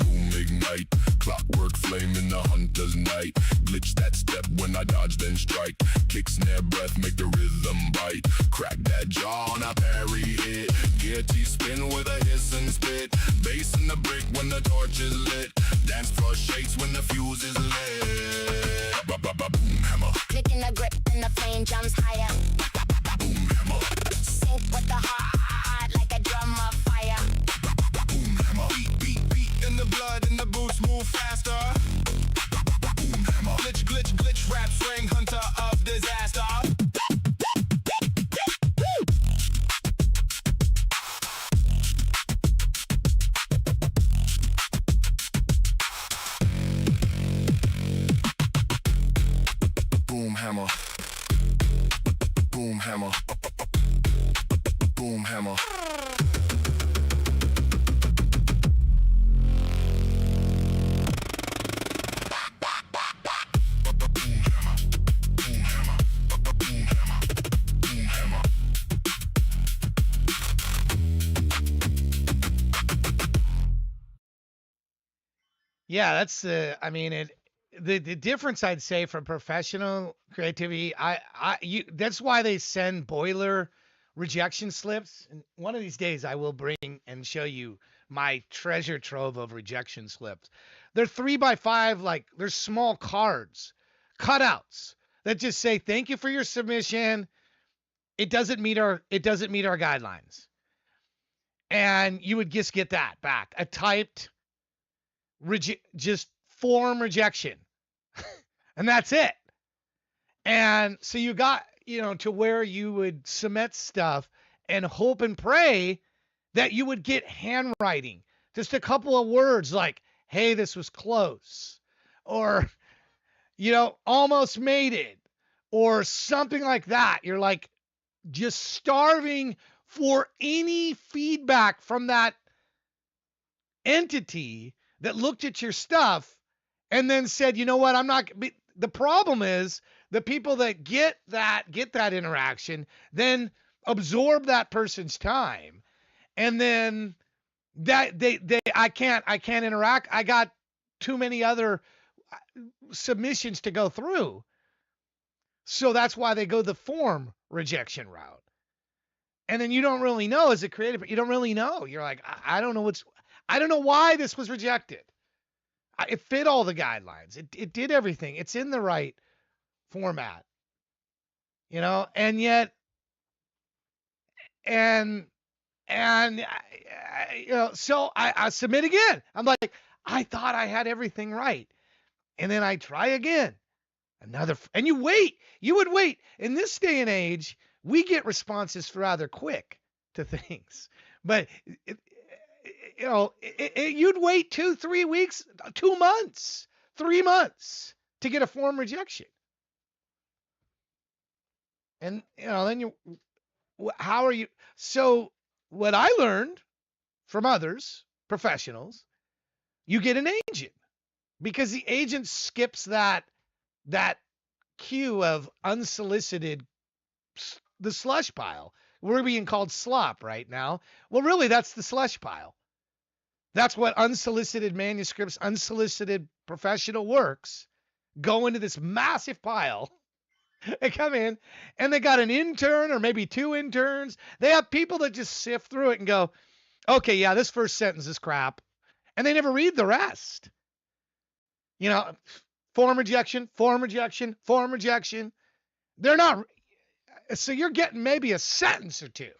boom ignite, clockwork flame in the hunter's night. Glitch that step when I dodge then strike. Kick, snare, breath, make the rhythm bite. Crack that jaw and I parry it. Gear T-spin with a hiss and spit. Bass in the brick when the torch is lit. Dance floor shakes when the fuse is lit. Boom hammer. Clicking the grip and the flame jumps higher. Boom hammer. Sync with the heart like a drum of fire. Boom hammer. Beat, beat, beat in the blood and the boots move faster. Boom hammer. Glitch, glitch, glitch, rap string, hunter of disaster. Boom hammer. Boom hammer. Boom hammer. Yeah, that's I mean the difference I'd say from professional creativity, that's why they send boiler rejection slips. And one of these days I will bring and show you my treasure trove of rejection slips. They're 3x5, like they're small cards, cutouts that just say thank you for your submission. It doesn't meet our guidelines. And you would just get that back. A typed just form rejection. And that's it. And so you got, to where you would submit stuff and hope and pray that you would get handwriting. Just a couple of words like, hey, this was close. Or, almost made it. Or something like that. You're like just starving for any feedback from that entity that looked at your stuff and then said, you know what, I'm not. The problem is the people that get that interaction then absorb that person's time, and then that I can't interact. I got too many other submissions to go through. So that's why they go the form rejection route. And then you don't really know as a creative, you don't really know. You're like, I don't know why this was rejected. It fit all the guidelines. It did everything. It's in the right format, and yet, so I submit again. I'm like, I thought I had everything right. And then I try again. And you would wait. In this day and age, we get responses rather quick to things, but you'd wait 2-3 weeks, 2 months, 3 months to get a form rejection. And, then how are you? So what I learned from others, professionals, you get an agent, because the agent skips that queue of unsolicited, the slush pile. We're being called slop right now. Well, really, that's the slush pile. That's what unsolicited manuscripts, unsolicited professional works go into this massive pile. They come in and they got an intern or maybe 2 interns. They have people that just sift through it and go, okay, yeah, this first sentence is crap. And they never read the rest. Form rejection, form rejection, form rejection. They're not. So you're getting maybe a sentence or 2.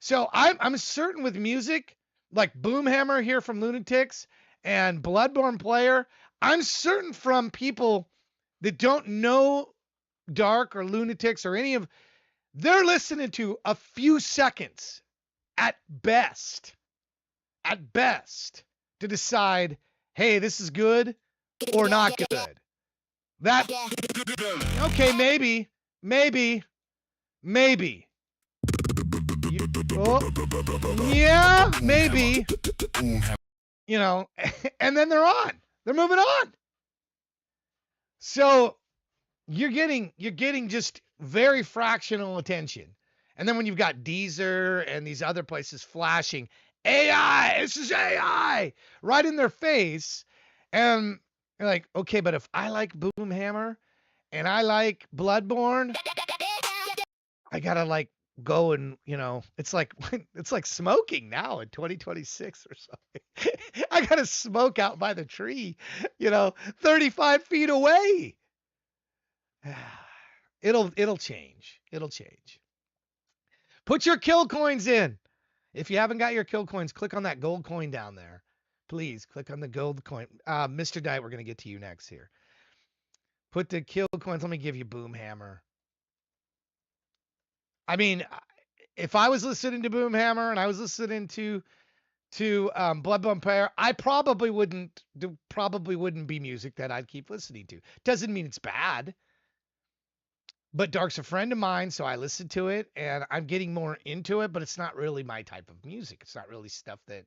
So I'm certain with music, like Boomhammer here from Lunatics and Bloodborne Player, I'm certain from people that don't know Dark or Lunatics or any of, they're listening to a few seconds at best to decide, hey, this is good or not good. That, okay, maybe. Yeah, maybe. And then they're moving on. So you're getting just very fractional attention. And then when you've got Deezer and these other places flashing, AI, this is AI, right in their face. And You're like, okay, but if I like Boomhammer and I like Bloodborne, I gotta like go and it's like it's like smoking now in 2026 or something. I gotta smoke out by the tree, 35 feet away. It'll change. It'll change. Put your kill coins in. If you haven't got your kill coins, click on that gold coin down there. Please click on the gold coin. Mr. Diet, we're gonna get to you next here. Put the kill coins. Let me give you Boomhammer. I mean, if I was listening to Boomhammer and I was listening to Bloodborne Player, I probably wouldn't be music that I'd keep listening to. Doesn't mean it's bad. But Dark's a friend of mine, so I listen to it and I'm getting more into it, but it's not really my type of music. It's not really stuff that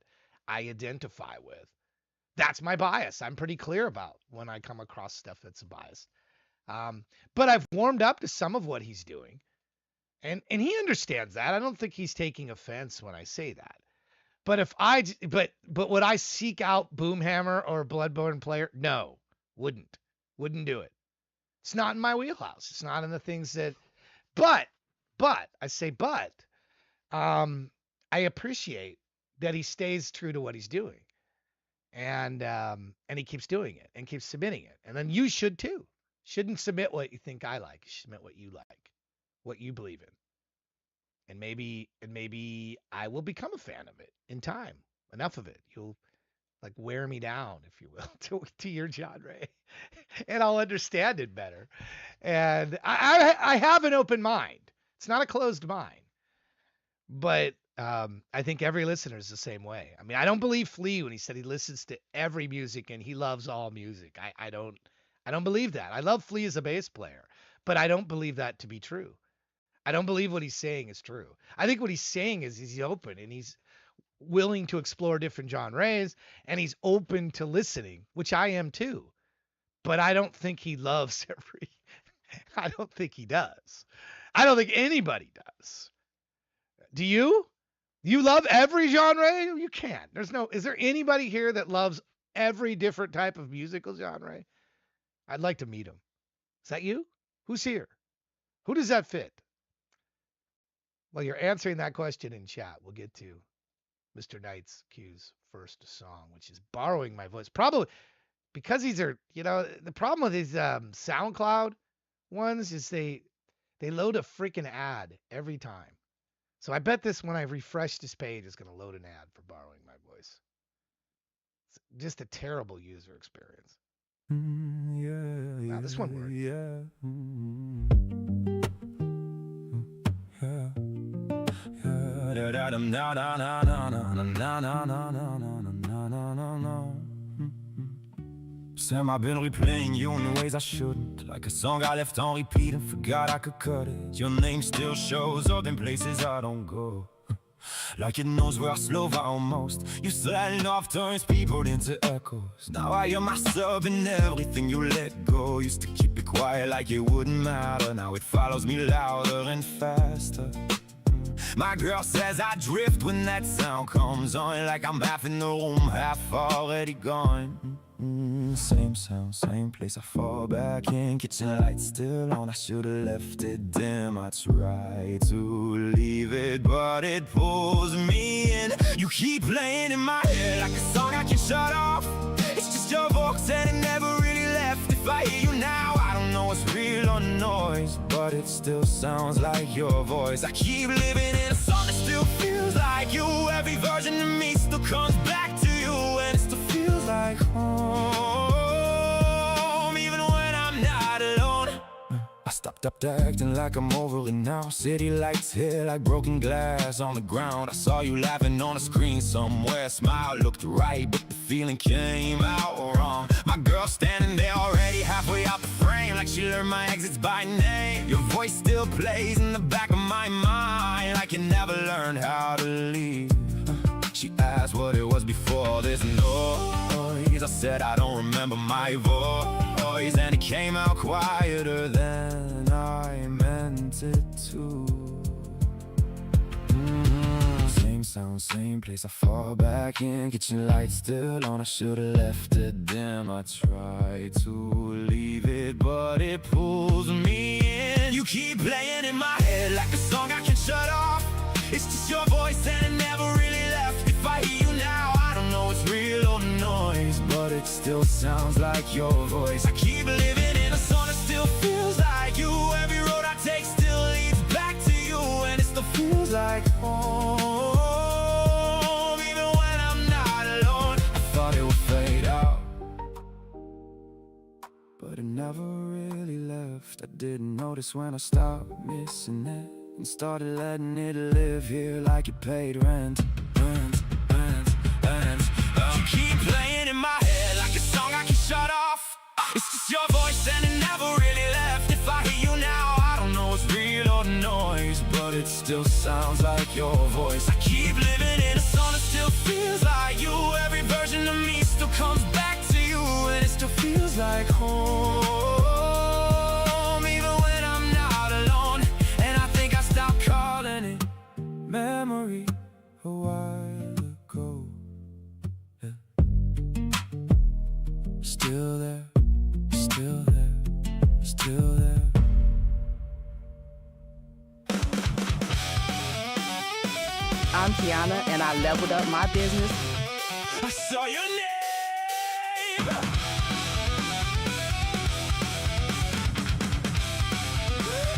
I identify with. That's my bias. I'm pretty clear about when I come across stuff that's a bias. But I've warmed up to some of what he's doing. And he understands that. I don't think he's taking offense when I say that. But but would I seek out Boomhammer or Bloodborne Player? No, wouldn't do it. It's not in my wheelhouse. It's not in the things that, but I appreciate that he stays true to what he's doing, and he keeps doing it and keeps submitting it, and then you should too. Shouldn't submit what you think I like. You should submit what you like, what you believe in, and maybe I will become a fan of it in time. Enough of it, you'll like wear me down, if you will, to your genre, and I'll understand it better. And I have an open mind. It's not a closed mind, but I think every listener is the same way. I mean, I don't believe Flea when he said he listens to every music and he loves all music. I don't believe that. I love Flea as a bass player, but I don't believe that to be true. I don't believe what he's saying is true. I think what he's saying is he's open and he's willing to explore different genres and he's open to listening, which I am too. But I don't think he loves I don't think he does. I don't think anybody does. Do you? You love every genre? You can't. Is there anybody here that loves every different type of musical genre? I'd like to meet him. Is that you? Who's here? Who does that fit? Well, you're answering that question in chat. We'll get to Mr. Knight's Q's first song, which is Borrowing My Voice. Probably because these are, the problem with these SoundCloud ones is they load a freaking ad every time. So I bet this when I refresh this page is going to load an ad for Borrowing My Voice. It's just a terrible user experience. Now this one works. Sam, I've been replaying you in the ways I shouldn't. Like a song I left on repeat and forgot I could cut it. Your name still shows up in places I don't go. Like it knows where I slow down most. You silent off turns people into echoes. Now I hear myself in everything you let go. Used to keep it quiet like it wouldn't matter. Now it follows me louder and faster. My girl says I drift when that sound comes on. Like I'm half in the room, half already gone. Same sound, same place I fall back in. Kitchen lights still on, I should've left it dim. I try to leave it, but it pulls me in. You keep playing in my head like a song I can shut off. It's just your voice and it never really left. If I hear you now, I don't know what's real or noise, but it still sounds like your voice. I keep living in a song that still feels like you. Every version of me still comes back to you, and it still feels like home, even when I'm not alone. I stopped up acting like I'm over it now. City lights hit like broken glass on the ground. I saw you laughing on a screen somewhere. Smile looked right, but the feeling came out wrong. My girl standing there already halfway out the frame, like she learned my exits by name. Your voice still plays in the back of my mind, like you never learned how to leave. She asked what it was before this noise. I said I don't remember my voice, and it came out quieter than I meant it to. Same sound, same place. I fall back in, kitchen lights still on. I should've left it dim. I try to leave it, but it pulls me in. You keep playing in my head like a song I can shut off. It's just your voice and it never really left. If I hear you now, I don't know it's real or noise, but it still sounds like your voice. I keep living in a song that still feels like you. Every road I take still leads back to you, and it still feels like home, even when I'm not alone. I thought it would fade out, but it never really left. I didn't notice when I stopped missing it and started letting it live here like it paid rent. You keep playing in my head like a song I can shut off. It's just your voice and it never really left. If I hear you now, I don't know it's real or noise, but it still sounds like your voice. I keep living in a song that still feels like you. Every version of me still comes back to you, and it still feels like home, even when I'm not alone. And I think I stopped calling it memory a while ago. Yeah. Still there, still there, still there. I'm Kiana, and I leveled up my business. I saw your name.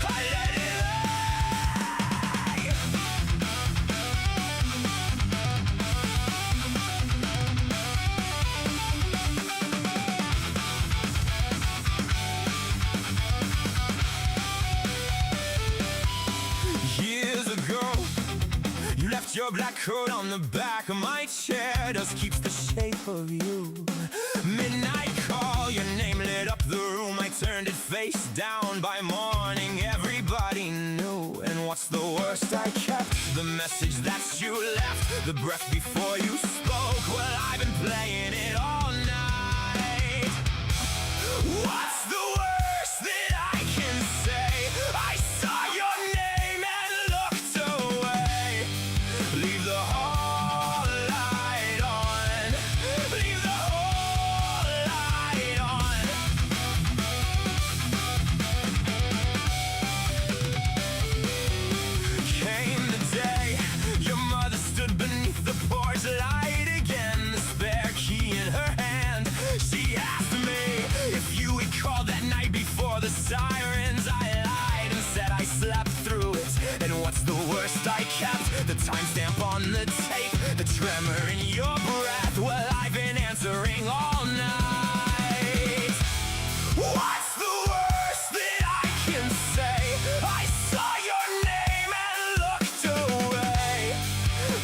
I let it lie. Years ago, you left your black coat on the back of my chair. Dust keeps the shape of you. Midnight call, your name lit up the room. I turned it face down. By morning, everybody knew. And what's the worst I kept? The message that you left, the breath before you spoke. Well, I've been playing it all night. What's the worst that I can say? I saw your name and looked away. Leave the whole light on. Leave the whole light on. Came the day your mother stood beneath the porch light again, the spare key in her hand. She asked me if you had called that night before the sirens. I lied and said I slept through it. And what's the worst I kept? The timestamp on the tape, the tremor in your breath. Well, I've been answering all night. What's the worst that I can say? I saw your name and looked away.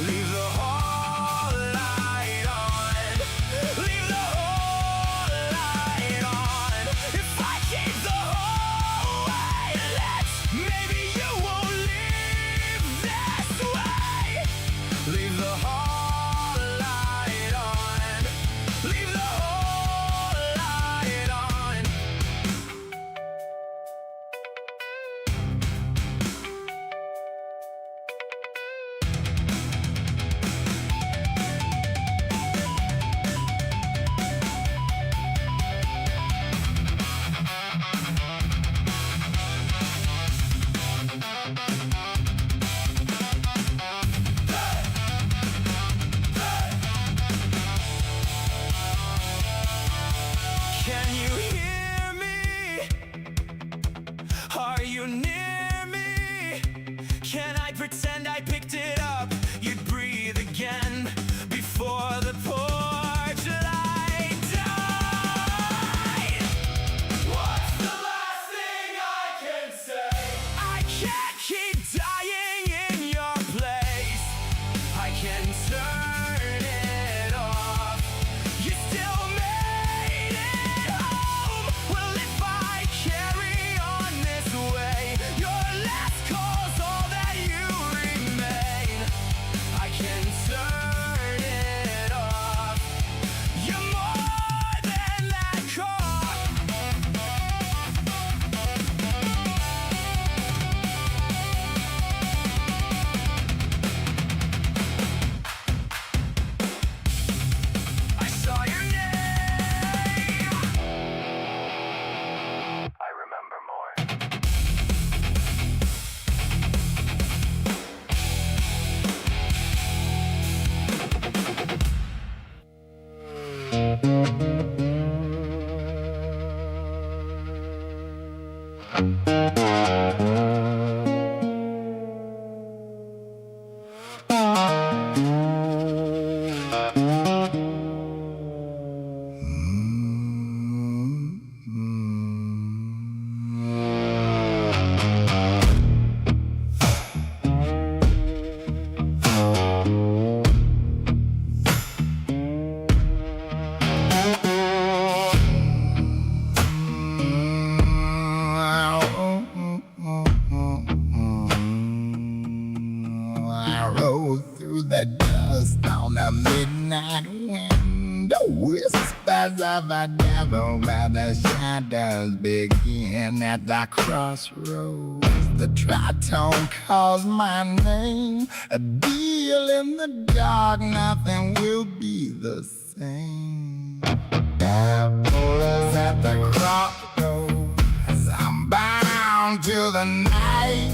Leave the whole light on. Leave the whole light on. If I keep the whole way lit, maybe you won't live this way. Leave the whole light on. Leave the whole light on. Can you hear me? Are you near me? Can I pretend I picked it up? You'd breathe again before the porch light died. What's the last thing I can say? I can't keep dying in your place. I can turn it off. You still made it home. Well, if I carry on this way, your last call's all that you I rode through the dust on a midnight wind. The whispers of a devil where the shadows begin at the crossroads. The tritone calls my name. A deal in the dark, nothing will be the same. Devil is at the crossroads. I'm bound to the night.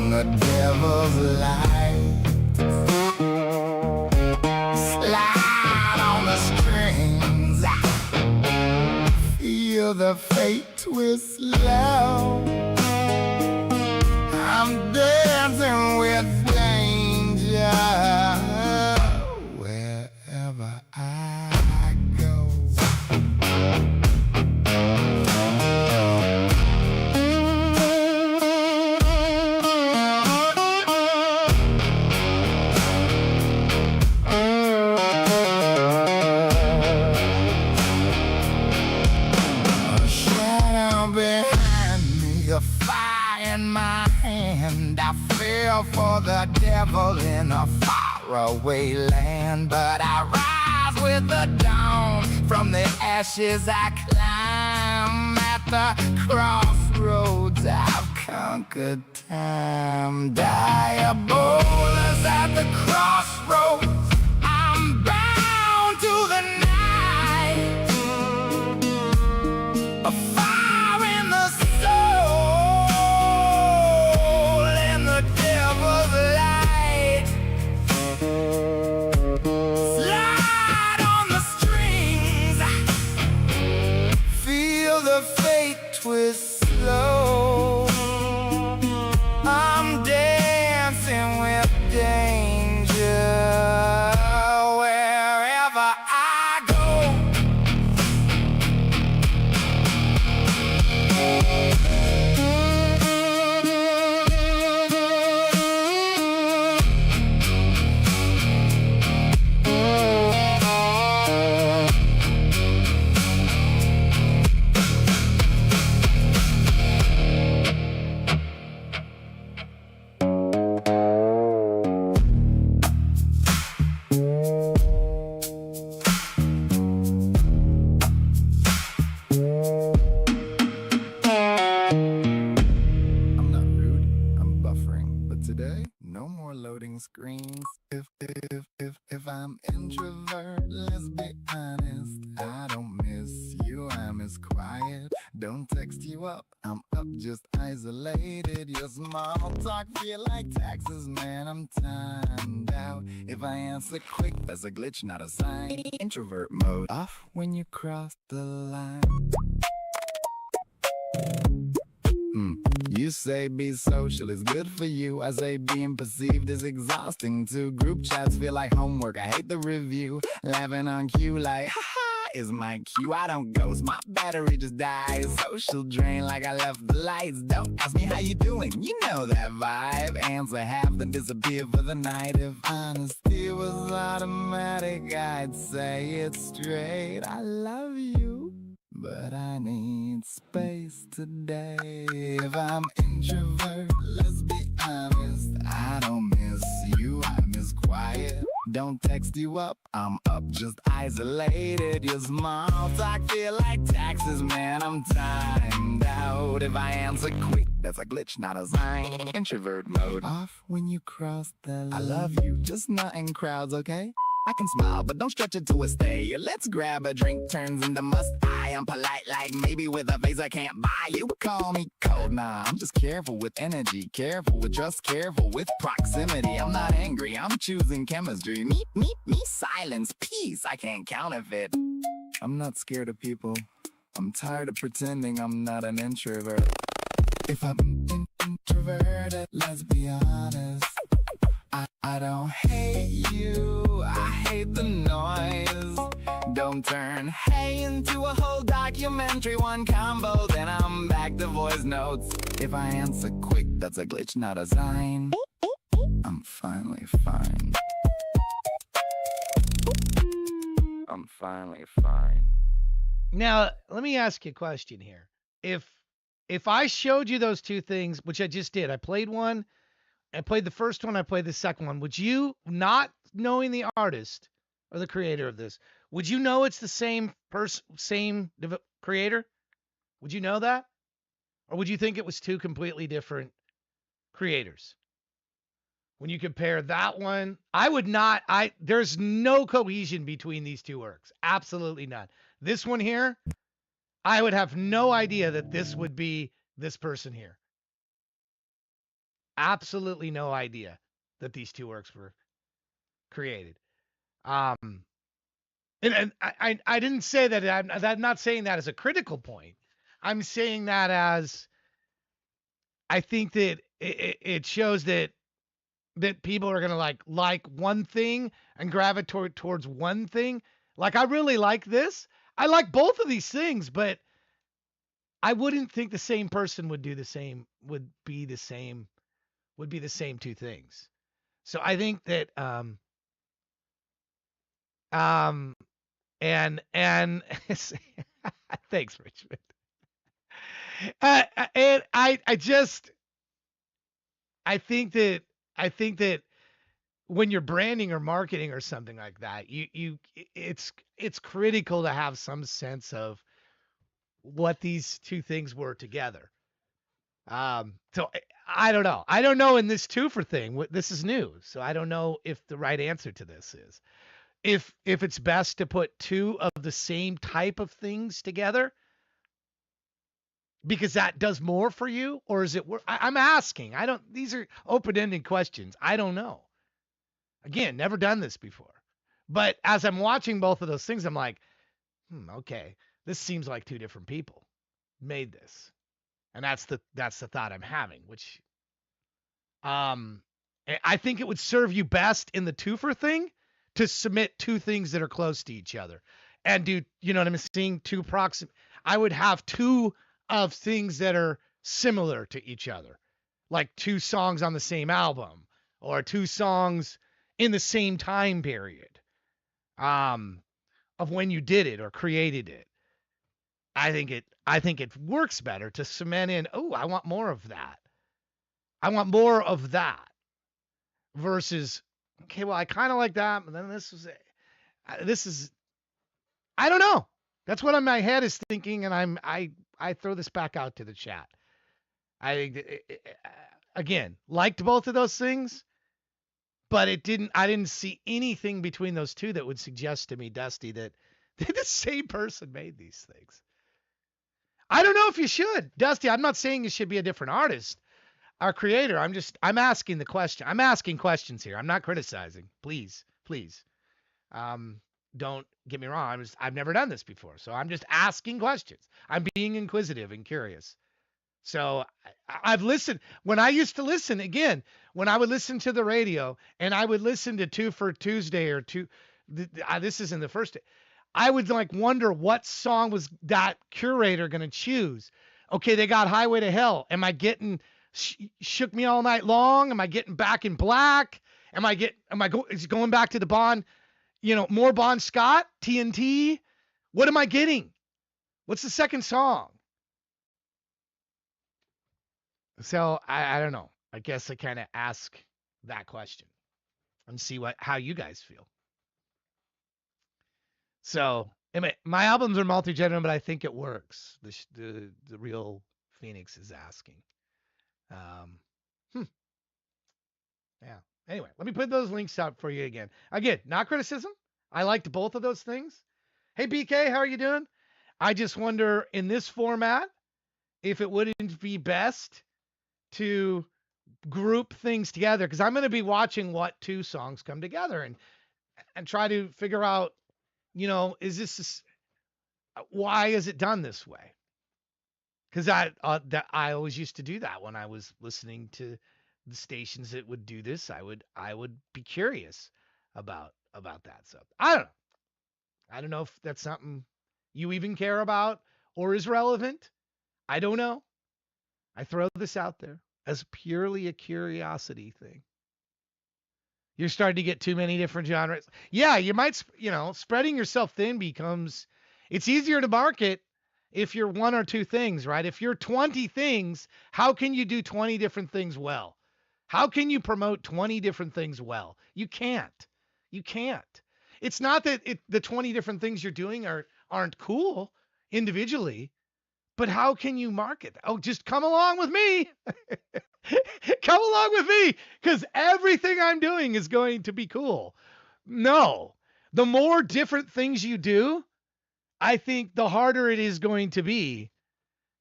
The devil's light. Slide on the strings. Feel the fate twist slow. I'm dancing with danger wherever I go. For the devil in a faraway land, but I rise with the dawn. From the ashes I climb. At the crossroads I've conquered time. Diabolus at the crossroads. I'm bound to the night. A fire in the soul. Slide on the strings. Feel the fate twist slow. I'm dancing with danger wherever I go. Screens. If I'm introvert, let's be honest, I don't miss you, I miss quiet. Don't text you up, I'm up just isolated. Your small talk feel like taxes, man, I'm timed out. If I answer quick, that's a glitch, not a sign. Introvert mode off when you cross the line. You say be social is good for you. I say being perceived is exhausting too. Group chats feel like homework, I hate the review. Laughing on cue like, haha, is my cue. I don't ghost, my battery just dies. Social drain like I left the lights. Don't ask me how you doing, you know that vibe. Answer half, then disappear for the night. If honesty was automatic, I'd say it straight. I love you, but I need space today. If I'm introvert, let's be honest, I don't miss you, I miss quiet. Don't text you up, I'm up just isolated. Your small talk feel like taxes, man, I'm timed out. If I answer quick, that's a glitch, not a sign. Introvert mode off when you cross the line. I love you, just not in crowds, okay? I can smile, but don't stretch it to a stay. Let's grab a drink, turns into must I. I'm polite, like maybe with a face I can't buy. You call me cold, nah, I'm just careful with energy, careful with trust, careful with proximity. I'm not angry, I'm choosing chemistry. Me, silence, peace, I can't counterfeit. I'm not scared of people. I'm tired of pretending I'm not an introvert. If I'm introverted, let's be honest. I don't hate you, I hate the noise. Don't turn hey into a whole documentary, one combo, then I'm back to voice notes. If I answer quick, that's a glitch, not a sign. I'm finally fine. I'm finally fine. Now, let me ask you a question here. If I showed you those two things, which I just did, I played one, I played the first one, I played the second one, would you, not knowing the artist or the creator of this, would you know it's the same person, creator? Would you know that? Or would you think it was two completely different creators? When you compare that one, I would not, there's no cohesion between these two works. Absolutely none. This one here, I would have no idea that this would be this person here. Absolutely no idea that these two works were created. And I didn't say that. I'm not saying that as a critical point. I'm saying that as I think that it shows that people are gonna like one thing and gravitate towards one thing. Like, I really like this. I like both of these things, but I wouldn't think the same person would do the same. Would be the same two things. So I think that and thanks, Richmond. And I think that when you're branding or marketing or something like that, it's critical to have some sense of what these two things were together. So I don't know. I don't know in this two-fer thing. This is new, so I don't know if the right answer to this is if it's best to put two of the same type of things together because that does more for you, or is it? I'm asking. I don't. These are open-ended questions. I don't know. Again, never done this before, but as I'm watching both of those things, I'm like, okay, this seems like two different people made this. And that's the thought I'm having, which I think it would serve you best in the two-fer thing to submit two things that are close to each other and do, you know what I'm saying, I would have two of things that are similar to each other, like two songs on the same album or two songs in the same time period of when you did it or created it. I think it works better to cement in, oh, I want more of that. I want more of that versus, okay, well, I kind of like that, but then this is, I don't know. That's what in my head is thinking, and I throw this back out to the chat. I think, again, liked both of those things, but I didn't see anything between those two that would suggest to me, Dusty, that the same person made these things. I don't know if you should, Dusty. I'm not saying you should be a different artist or creator. I'm asking the question. I'm asking questions here. I'm not criticizing. Please. Don't get me wrong. I've never done this before, so I'm just asking questions. I'm being inquisitive and curious. So I've listened when I used to listen again, when I would listen to the radio and I would listen to Two-fer Tuesday or this isn't the first day. I would wonder what song was that curator going to choose. Okay, they got Highway to Hell. Am I getting Shook Me All Night Long? Am I getting Back in Black? Is it going back to the Bon, more Bon Scott, TNT? What am I getting? What's the second song? So I don't know. I guess I kind of ask that question and see how you guys feel. So, my albums are multi-genre, but I think it works. The real Phoenix is asking. Yeah. Anyway, let me put those links up for you again. Again, not criticism. I liked both of those things. Hey, BK, how are you doing? I just wonder in this format if it wouldn't be best to group things together, because I'm going to be watching what two songs come together and try to figure out, is this why is it done this way? Because I always used to do that when I was listening to the stations that would do this. I would be curious about that stuff. I don't know. I don't know if that's something you even care about or is relevant. I don't know. I throw this out there as purely a curiosity thing. You're starting to get too many different genres. Yeah, you might, spreading yourself thin becomes, it's easier to market if you're one or two things, right? If you're 20 things, how can you do 20 different things well? How can you promote 20 different things well? You can't. You can't. It's not that the 20 different things you're doing aren't cool individually, but how can you market? Oh, just come along with me. Come along with me, because everything I'm doing is going to be cool. No, the more different things you do, I think the harder it is going to be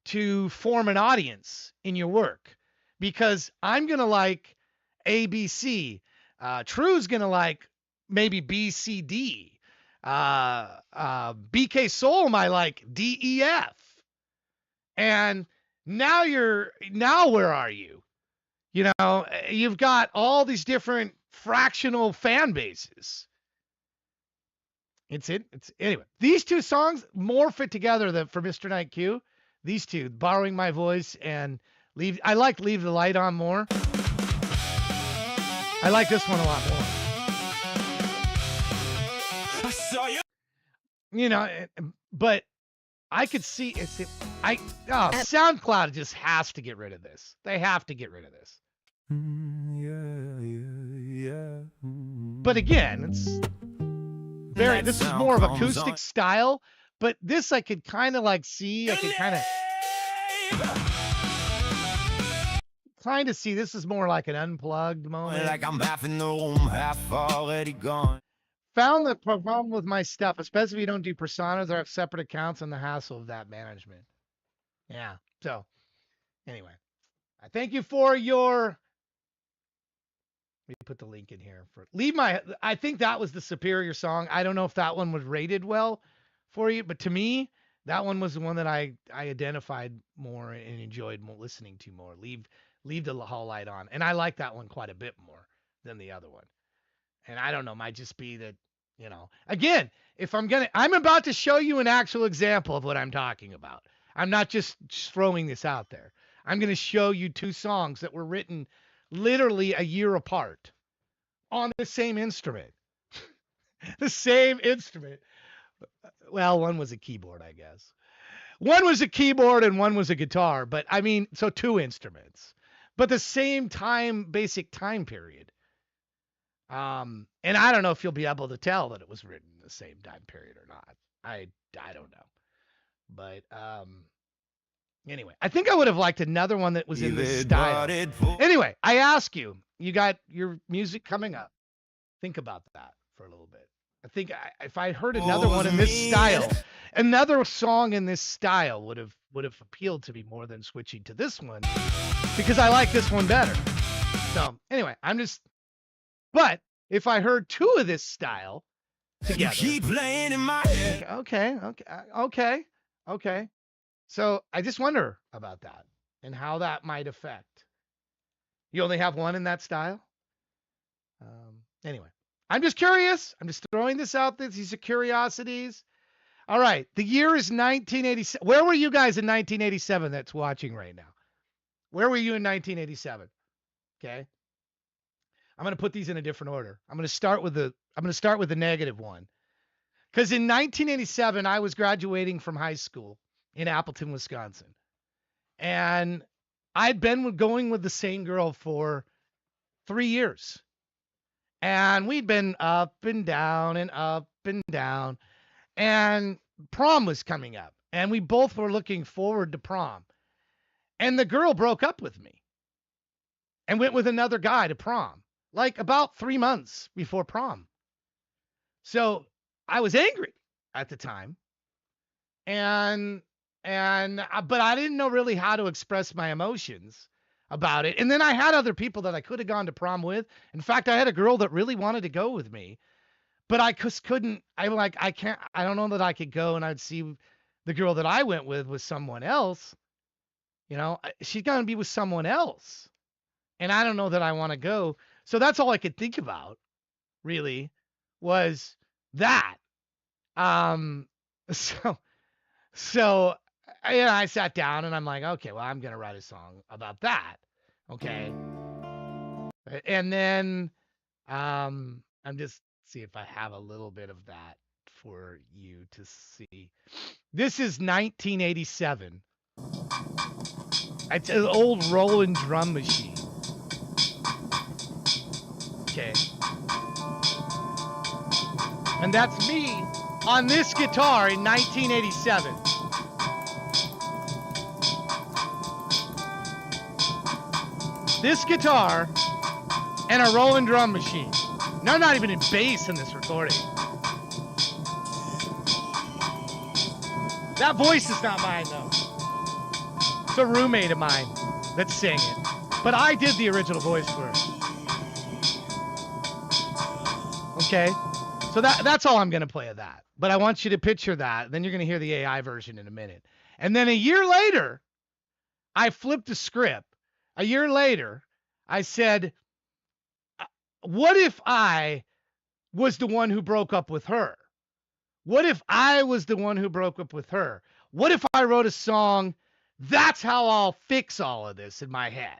to form an audience in your work, because I'm going to like ABC. True's going to like maybe BCD. BK Soul might like DEF. And now where are you? You've got all these different fractional fan bases. Anyway, these two songs more fit together for Mr. Night Q. These two, Borrowing My Voice and Leave the Light On more. I like this one a lot more. I saw you. But I could see SoundCloud just has to get rid of this. They have to get rid of this. Yeah. But again, this is more of acoustic style, but this I could kind of see. I could kind of see this is more like an unplugged moment. Like I'm half in the room, half already gone. Found the problem with my stuff, especially if you don't do personas or have separate accounts, and the hassle of that management. Yeah. So anyway, I thank you for your. Let me put the link in here for I think that was the superior song. I don't know if that one was rated well for you, but to me, that one was the one that I identified more and enjoyed more listening to more. Leave the hall light on. And I like that one quite a bit more than the other one. And I don't know, might just be that, again, if I'm about to show you an actual example of what I'm talking about. I'm not just throwing this out there. I'm going to show you two songs that were written literally a year apart on the same instrument. The same instrument. Well, one was a keyboard, I guess. One was a keyboard and one was a guitar, but I mean, so two instruments, but the same basic time period. And I don't know if you'll be able to tell that it was written in the same time period or not. I don't know. But anyway, I think I would have liked another one that was in this style. Anyway, I ask you, you got your music coming up. Think about that for a little bit. I think if I heard another one in this style, another song in this style would have appealed to me more than switching to this one, because I like this one better. So anyway, but if I heard two of this style together, you keep playing in my head. Okay. So I just wonder about that and how that might affect. You only have one in that style? Anyway, I'm just curious. I'm just throwing this out there. These are curiosities. All right. The year is 1987. Where were you guys in 1987 that's watching right now? Where were you in 1987? Okay. I'm going to put these in a different order. I'm going to start with the negative one. Because in 1987, I was graduating from high school in Appleton, Wisconsin. And I'd been going with the same girl for 3 years. And we'd been up and down and up and down. And prom was coming up. And we both were looking forward to prom. And the girl broke up with me and went with another guy to prom. like about 3 months before prom. So I was angry at the time, and but I didn't know really how to express my emotions about it. And then I had other people that I could have gone to prom with. In fact, I had a girl that really wanted to go with me, but I just couldn't. I can't. I don't know that I could go, and I'd see the girl that I went with someone else. She's gonna be with someone else, and I don't know that I want to go. So that's all I could think about, really, was that. Um, so so I sat down and I'm like, okay, well, I'm gonna write a song about that. Okay. And then I'm just see if I have a little bit of that for you to see. This is 1987. It's an old rolling drum machine. Okay. And that's me on this guitar in 1987. This guitar and a rolling drum machine. No, not even in bass in this recording. That voice is not mine, though. It's a roommate of mine that sang it. But I did the original voice for it. Okay? So that's all I'm going to play of that. But I want you to picture that. Then you're going to hear the AI version in a minute. And then a year later, I flipped the script. A year later, I said, what if I was the one who broke up with her? What if I was the one who broke up with her? What if I wrote a song? That's how I'll fix all of this in my head.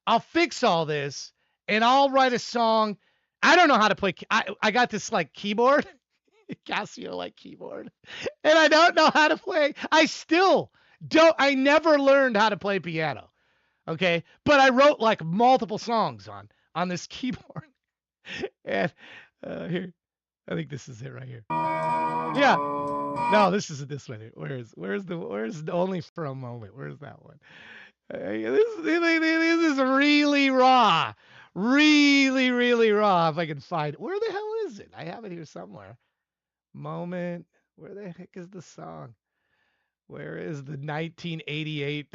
I'll fix all this and I'll write a song. I don't know how to play. I got this like keyboard, Casio like keyboard, and I don't know how to play. I still don't. I never learned how to play piano. Okay. But I wrote like multiple songs on this keyboard. And here, I think this is it right here. Yeah. No, this isn't this one. Where's Only for a Moment? Where's that one? This is really raw. Really, really raw. If I can find it. Where the hell is it? I have it here somewhere. Moment. Where the heck is the song? Where is the 1988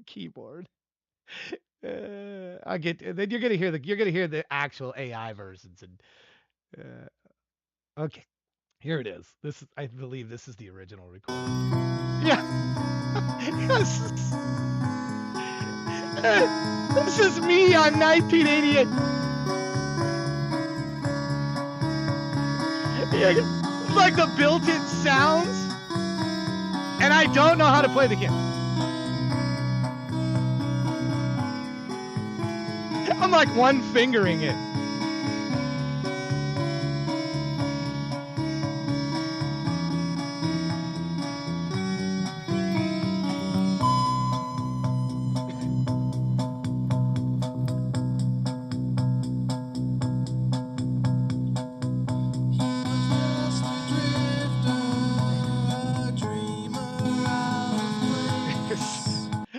keyboard? I'll get. Then you're gonna hear the actual AI versions. And okay, here it is. I believe this is the original recording. Yeah. Yes. This is me on 1988. Yeah, like the built-in sounds, and I don't know how to play the game. I'm like one fingering it.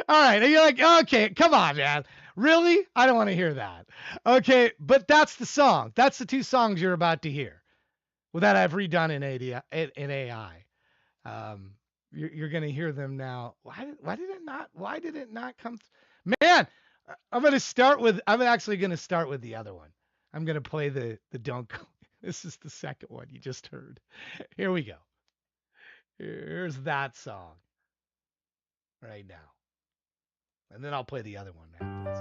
All right, and you're like, okay, come on, man. Really? I don't want to hear that. Okay, but that's the song. That's the two songs you're about to hear. Well, that I've redone in AI. You're going to hear them now. Why did it not come? Man, I'm actually going to start with the other one. I'm going to play the Don't Go. This is the second one you just heard. Here we go. Here's that song right now. And then I'll play the other one afterwards.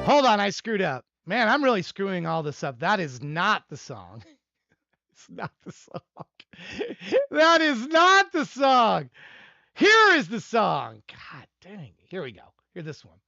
Hold on, I screwed up. Man, I'm really screwing all this up. That is not the song. It's not the song. That is not the song. Here is the song. God dang. Here we go. Hear this one.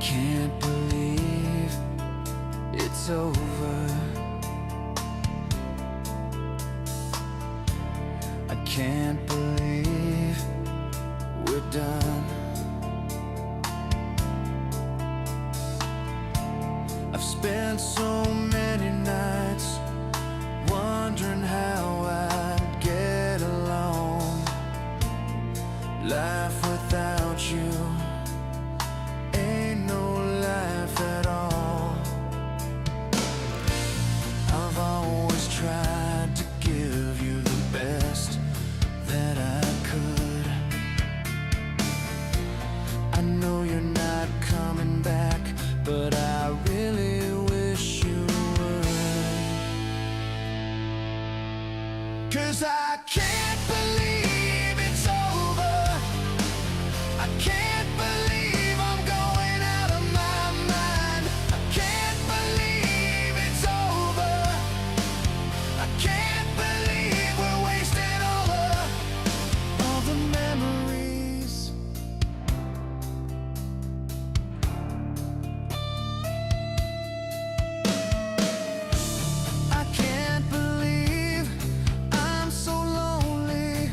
can't believe it's over. I can't believe we're done. I've spent so many nights wondering how I'd get along. Life without you ain't no life at all. I've always tried to give you the best that I could. I know you're not coming back, but I really wish you would. 'Cause I can't believe it's over. I can't believe I'm going out of my mind. I can't believe it's over. I can't believe we're wasting all the memories. I can't believe I'm so lonely.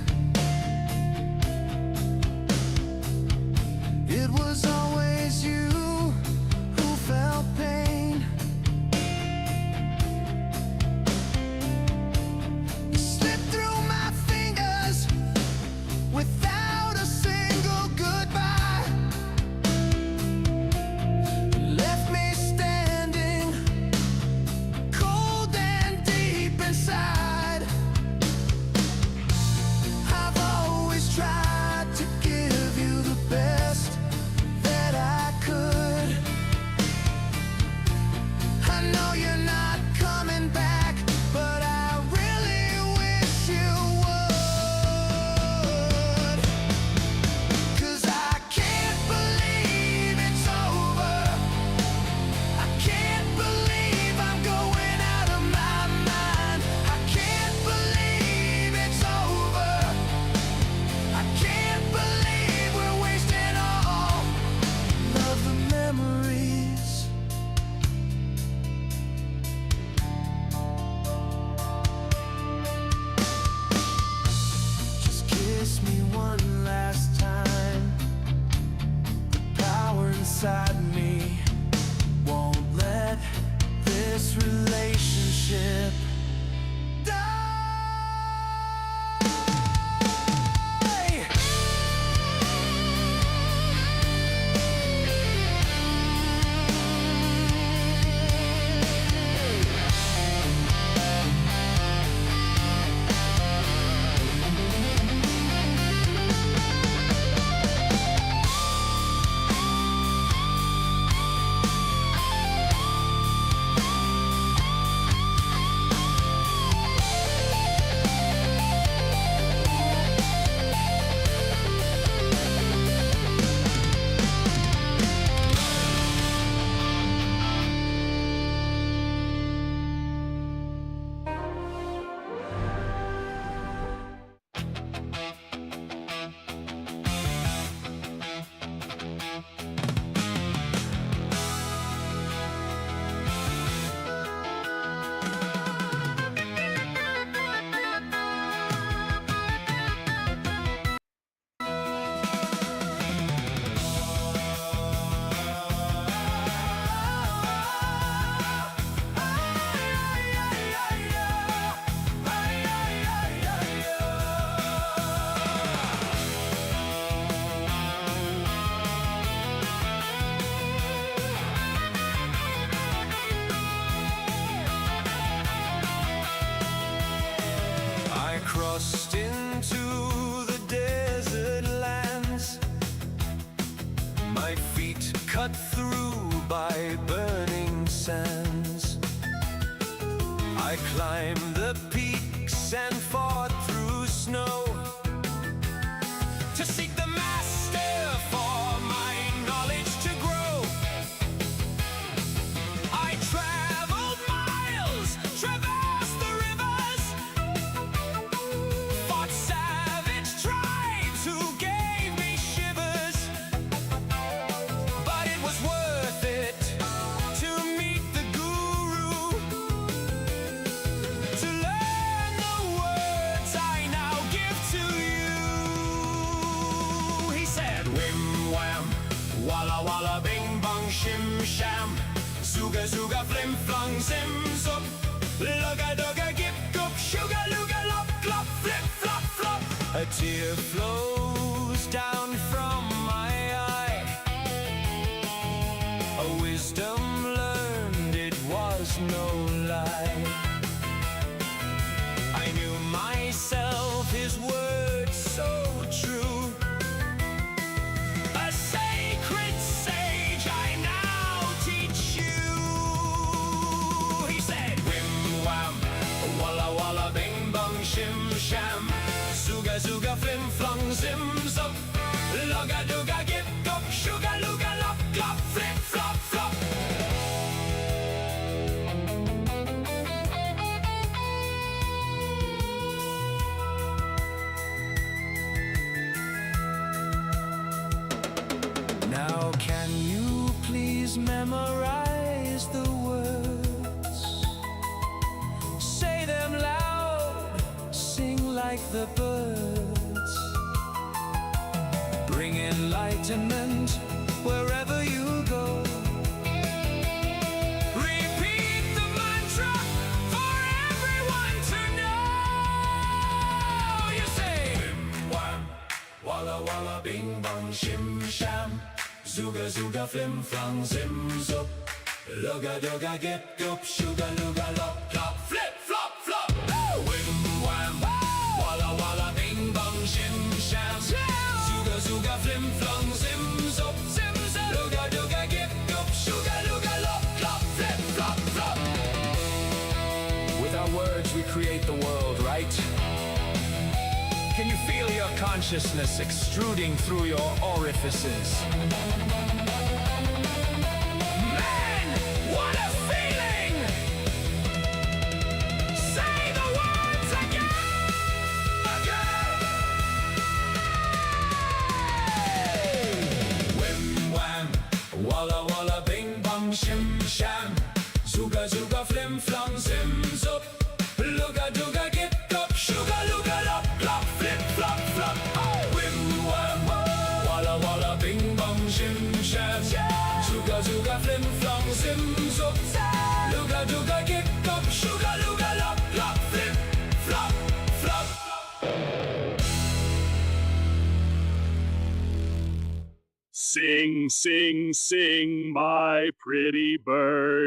It was always you who felt pain. You slipped through my fingers without a single goodbye. You left me standing cold and deep inside. I've always tried to give you the best that I could. I know you're not coming back, but I really wish you would. 'Cause I can't believe it's over. I can't believe I'm going out of my mind. I can't believe it's over. I can't believe we're wasting all of the memories. Just kiss me one last time. The power inside me won't let this relationship die. Crossed into the desert lands, my feet cut through by burning sands. I climbed the peaks and fought through snow to seek the master for my knowledge to grow. I traveled miles, traversed the rivers, fought savage tribes who gave me shivers, but it was worth walla bing bong shim sham. Zuga zuga flim flong zim zup. Lugga dugga gip gup sugar lugga lop glop flip flop flop. A tear flows down from my eye. A wisdom learned, it was no lie. I knew myself, his words so true. A sacred sage I now teach you. He said, Wim wham, walla walla bing bong shim sham. Zuga zuga flim flong zim zup. Lugga dugga gip gup sugar lugga lop glop flip flop flop. Now can you please memorize the words? Say them loud, sing like the birds. Bring enlightenment wherever you go. Repeat the mantra for everyone to know. You say, Bim wham, walla walla bing bong shim sham. Zuga zuga flim flong zim zup. Lugga dugga gip gup sugar lugga lop glop flip flop flop. Wim wham, walla walla bing bong shim sham. Zuga zuga flim flong zim zup. Lugga dugga gip gup sugar lugga lop glop flip flop flop. With our words we create the world, right? Can you feel your consciousness extruding through your orifices? Man, what a feeling! Say the words again! Wim wham, walla walla bing bong shim sham. Zuga zuga flim flong zim zup. Lugga dugga gip gup sugar lugga lop glop flip flop flop. Wim wham, walla walla bing bong shim sham. Zuga zuga flim flong zim zup. Lugga dugga gip gup sugar lugga lop glop flip flop flop. Sing, sing, sing, my pretty birdies.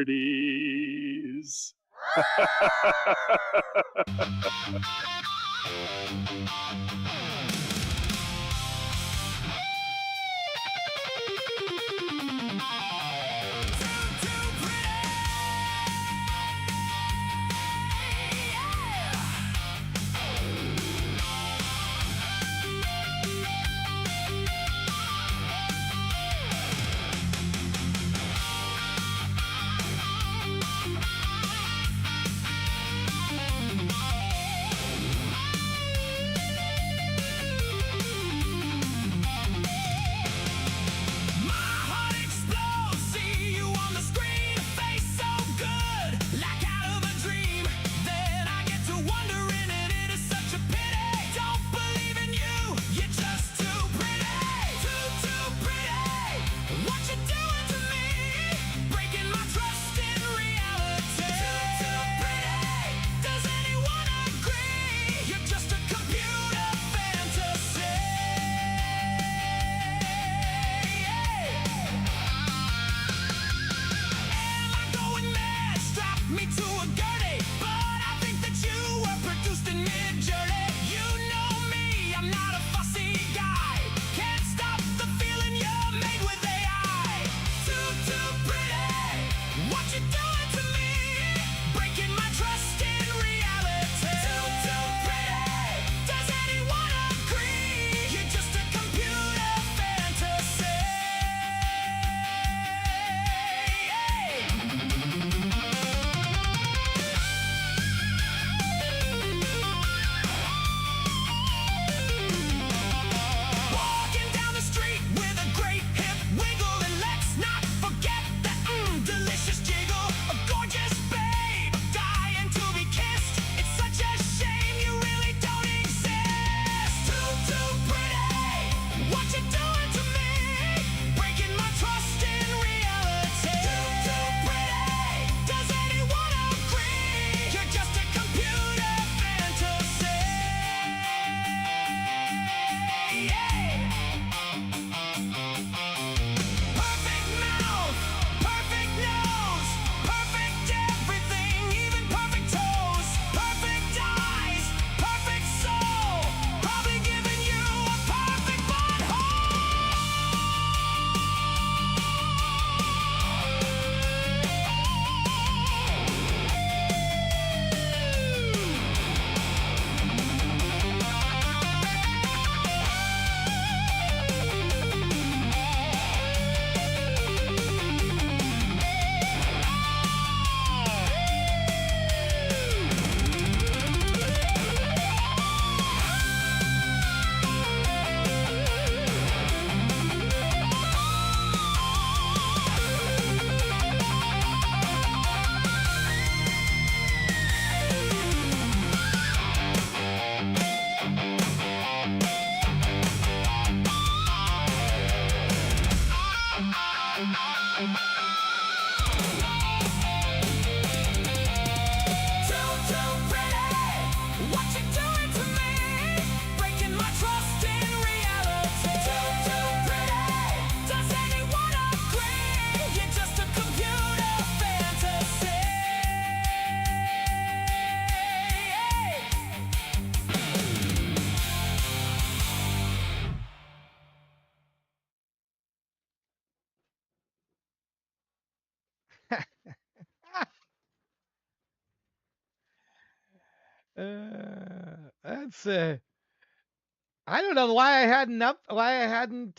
That's I don't know why I hadn't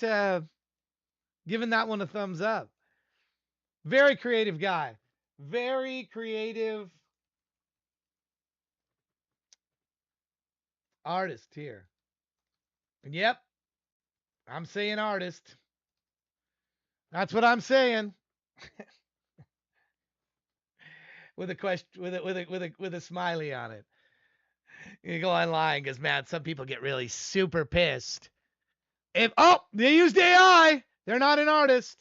given that one a thumbs up. Very creative guy. Very creative artist here. And yep, I'm saying artist. That's what I'm saying. With a question, with a smiley on it. You go online because man, some people get really super pissed. If they used AI, they're not an artist.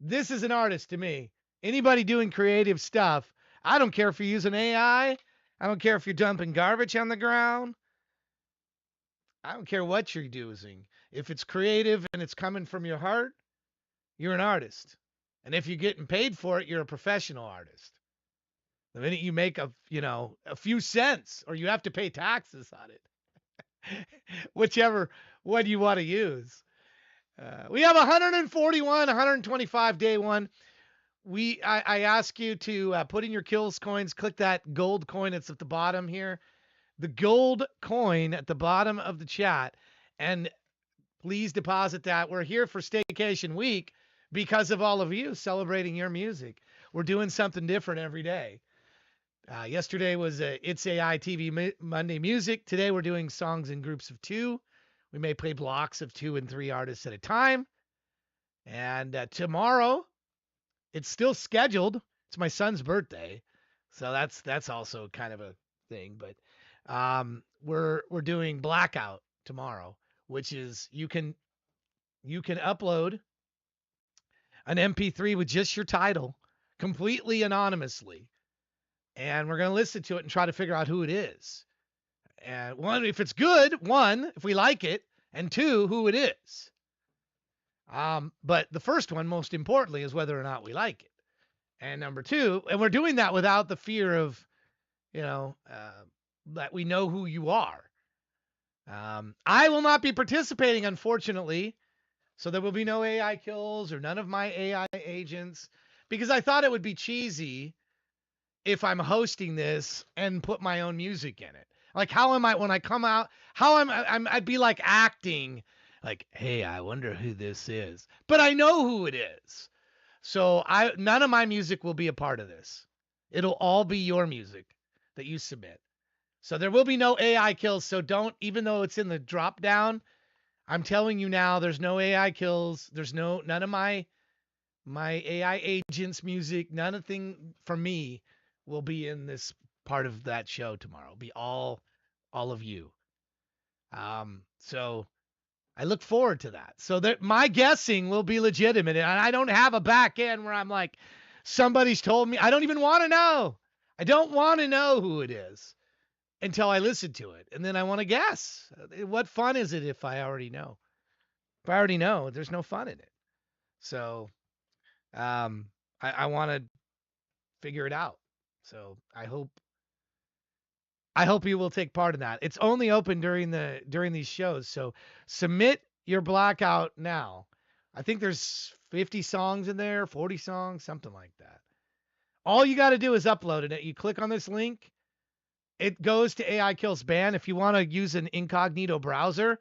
This is an artist to me. Anybody doing creative stuff, I don't care if you're using AI. I don't care if you're dumping garbage on the ground. I don't care what you're using. If it's creative and it's coming from your heart, you're an artist. And if you're getting paid for it, you're a professional artist. The minute you make a few cents, or you have to pay taxes on it, whichever one you want to use. We have 141, 125 day one. I ask you to put in your kills coins. Click that gold coin that's at the bottom here. The gold coin at the bottom of the chat. And please deposit that. We're here for Staycation Week because of all of you celebrating your music. We're doing something different every day. Yesterday was It's AI TV Monday Music. Today we're doing songs in groups of 2. We may play blocks of 2 and 3 artists at a time. And tomorrow, it's still scheduled. It's my son's birthday, so that's also kind of a thing. But we're doing Blackout tomorrow, which is you can upload an MP3 with just your title, completely anonymously. And we're going to listen to it and try to figure out who it is. And one, if it's good, if we like it, and 2, who it is. But the first one, most importantly, is whether or not we like it. And number 2, and we're doing that without the fear of, that we know who you are. I will not be participating, unfortunately. So there will be no AI kills or none of my AI agents, because I thought it would be cheesy if I'm hosting this and put my own music in it. Like, how am I when I come out? I'd be like acting like, hey, I wonder who this is, but I know who it is. So none of my music will be a part of this. It'll all be your music that you submit. So there will be no AI kills. So don't, even though it's in the drop down, I'm telling you now, there's no AI kills. There's none of my AI agents' music. Nothing from me will be in this part of that show tomorrow. It'll be all of you. So I look forward to that. So that my guessing will be legitimate, and I don't have a back end where I'm like, somebody's told me. I don't even want to know. I don't want to know who it is until I listen to it, and then I want to guess. What fun is it if I already know? If I already know, there's no fun in it. So I want to figure it out. So I hope you will take part in that. It's only open during these shows. So submit your Blackout now. I think there's 50 songs in there, 40 songs, something like that. All you got to do is upload it. You click on this link. It goes to AI Kills Band. If you want to use an incognito browser,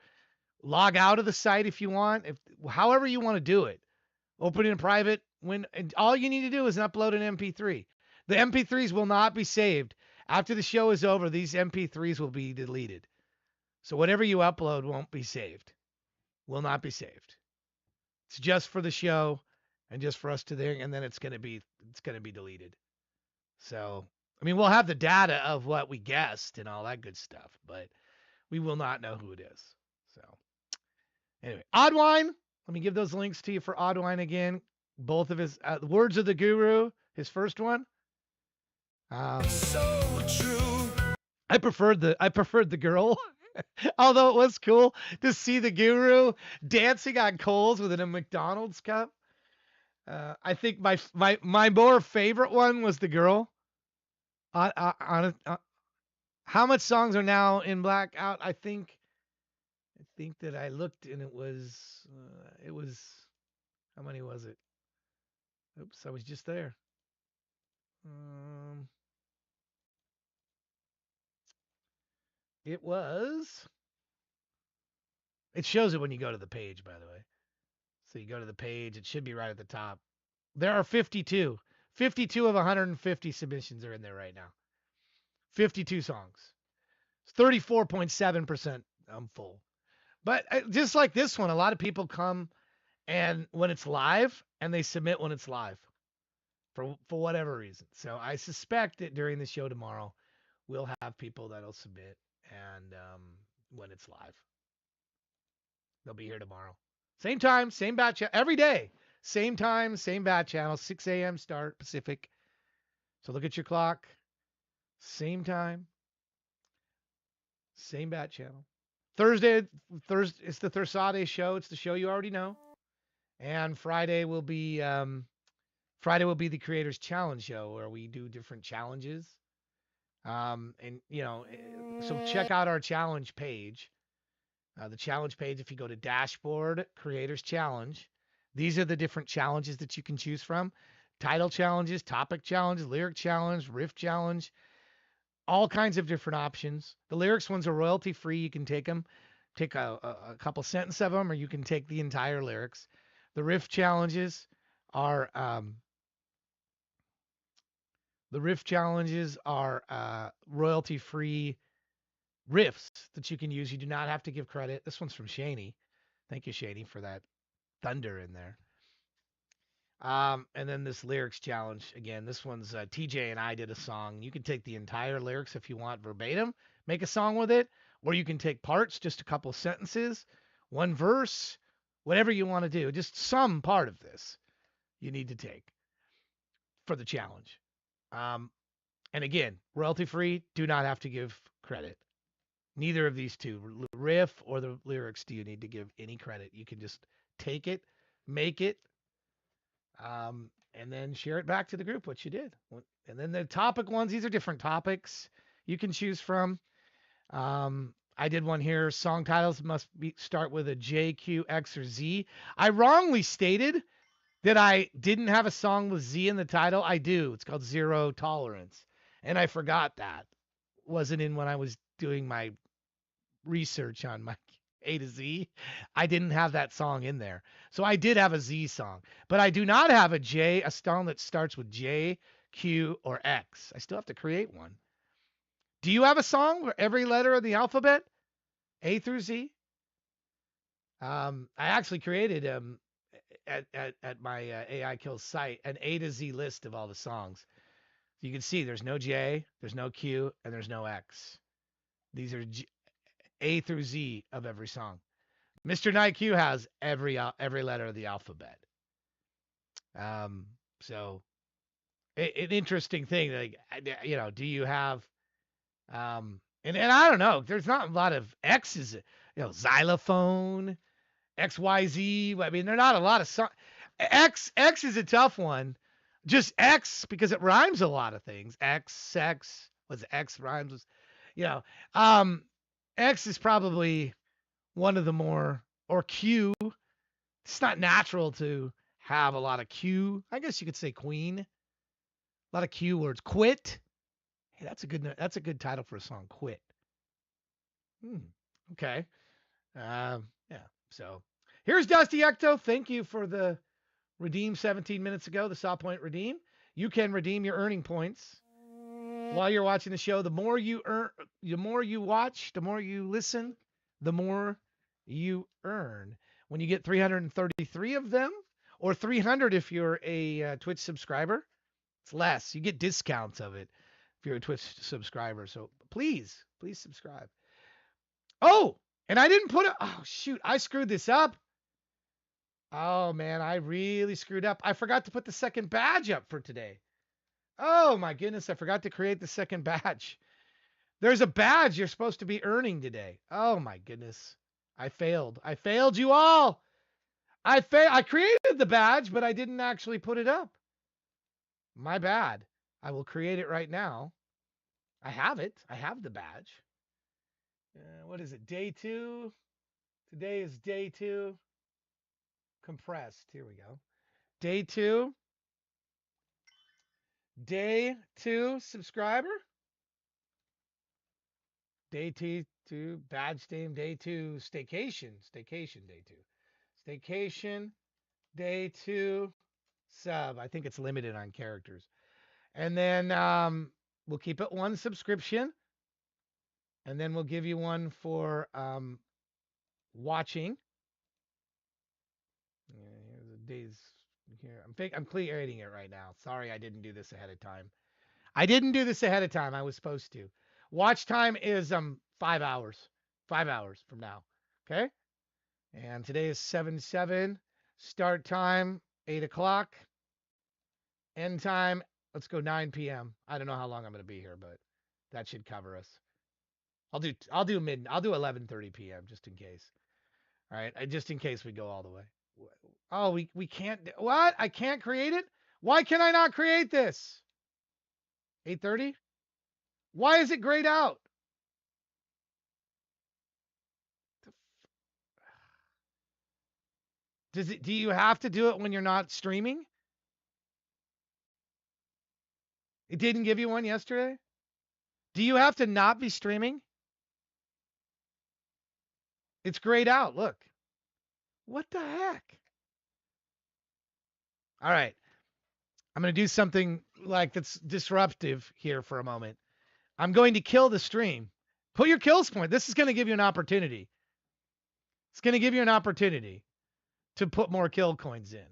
log out of the site if you want. However you want to do it. Open it in private. All you need to do is upload an MP3. The MP3s will not be saved. After the show is over, these MP3s will be deleted. So whatever you upload won't be saved. Will not be saved. It's just for the show and just for us to there, and then it's gonna be deleted. So I mean, we'll have the data of what we guessed and all that good stuff, but we will not know who it is. So anyway, Oddwine. Let me give those links to you for Oddwine again. Both of his Words of the Guru, his first one. So true. I preferred the girl, although it was cool to see the Guru dancing on coals within a McDonald's cup. I think my more favorite one was the girl. How much songs are now in blackout? I think that I looked and it was how many was it? Oops, I was just there. Um, it was. It shows it when you go to the page, by the way. So you go to the page, it should be right at the top. There are 52. 52 of 150 submissions are in there right now. 52 songs. It's 34.7% full. But just like this one, a lot of people come and when it's live and they submit when it's live for whatever reason. So I suspect that during the show tomorrow, we'll have people that'll submit and when it's live. They'll be here tomorrow. Same time, same bat channel, every day. Same time, same bat channel, 6 a.m. start Pacific. So look at your clock. Same time, same bat channel. Thursday it's the Thursday show. It's the show you already know. And Friday will be the Creators Challenge show where we do different challenges. And so check out our challenge page. The challenge page, if you go to Dashboard Creators Challenge, these are the different challenges that you can choose from. Title challenges, topic challenges, lyric challenge, riff challenge, all kinds of different options. The lyrics ones are royalty free. You can take them, take a couple sentences of them, or you can take the entire lyrics. The riff challenges are royalty free riffs that you can use. You do not have to give credit. This one's from Shaney. Thank you, Shaney, for that thunder in there. And then this lyrics challenge again. This one's TJ and I did a song. You can take the entire lyrics if you want verbatim, make a song with it, or you can take parts, just a couple sentences, one verse, whatever you want to do. Just some part of this you need to take for the challenge. And again, royalty free. Do not have to give credit. Neither of these two, riff or the lyrics, do you need to give any credit. You can just take it, make it, and then share it back to the group what you did. And then the topic ones, these are different topics you can choose from. I did one here. Song titles must start with a J, Q, X, or Z. I wrongly stated that I didn't have a song with Z in the title. I do. It's called Zero Tolerance. And I forgot that. Wasn't in when I was doing my research on my A to Z. I didn't have that song in there. So I did have a Z song, but I do not have a song that starts with J, Q, or X. I still have to create one. Do you have a song where every letter of the alphabet, A through Z? I actually created at my AI Kills site an A to Z list of all the songs. You can see there's no J, there's no Q, and there's no X. These are A through Z of every song. Mr. Night Q has every letter of the alphabet. So an interesting thing, like, do you have, and I don't know, there's not a lot of X's, xylophone, XYZ. I mean, there are not a lot of songs. X is a tough one. Just X because it rhymes a lot of things. X, sex, what's X rhymes with, X is probably one of the more, or Q. It's not natural to have a lot of Q. I guess you could say queen. A lot of Q words. Quit. Hey, that's a good title for a song. Quit. Okay. Yeah. So here's Dusty Ecto. Thank you for the redeem 17 minutes ago, the Saw Point redeem. You can redeem your earning points while you're watching the show. The more you earn, the more you watch, the more you listen, the more you earn. When you get 333 of them, or 300 if you're a Twitch subscriber, it's less. You get discounts of it if you're a Twitch subscriber. So please subscribe. Oh, and I didn't put it. Oh, shoot. I screwed this up. Oh, man, I really screwed up. I forgot to put the second badge up for today. Oh, my goodness, I forgot to create the second badge. There's a badge you're supposed to be earning today. Oh, my goodness. I failed. I failed you all. I created the badge, but I didn't actually put it up. My bad. I will create it right now. I have it. I have the badge. What is it? Day 2. Today is day 2. Compressed. Here we go. Day 2. Day 2 subscriber. Day 2 badge name. Day 2 staycation. Staycation day 2. Staycation day 2 sub. I think it's limited on characters. And then we'll keep it 1 subscription. And then we'll give you 1 for watching. Here's the days here. I'm creating it right now. Sorry, I didn't do this ahead of time. I was supposed to. Watch time is 5 hours. 5 hours from now. Okay? And today is 7/7. Start time 8 o'clock. End time, let's go 9 p.m. I don't know how long I'm going to be here, but that should cover us. I'll do 11:30 p.m. just in case. All right, just in case we go all the way. Oh, we can't. What? I can't create it? Why can I not create this? 8:30? Why is it grayed out? Do you have to do it when you're not streaming? It didn't give you one yesterday? Do you have to not be streaming? It's grayed out. Look. What the heck? All right. I'm going to do something like that's disruptive here for a moment. I'm going to kill the stream. Put your kills point. This is going to give you an opportunity. It's going to give you an opportunity to put more kill coins in.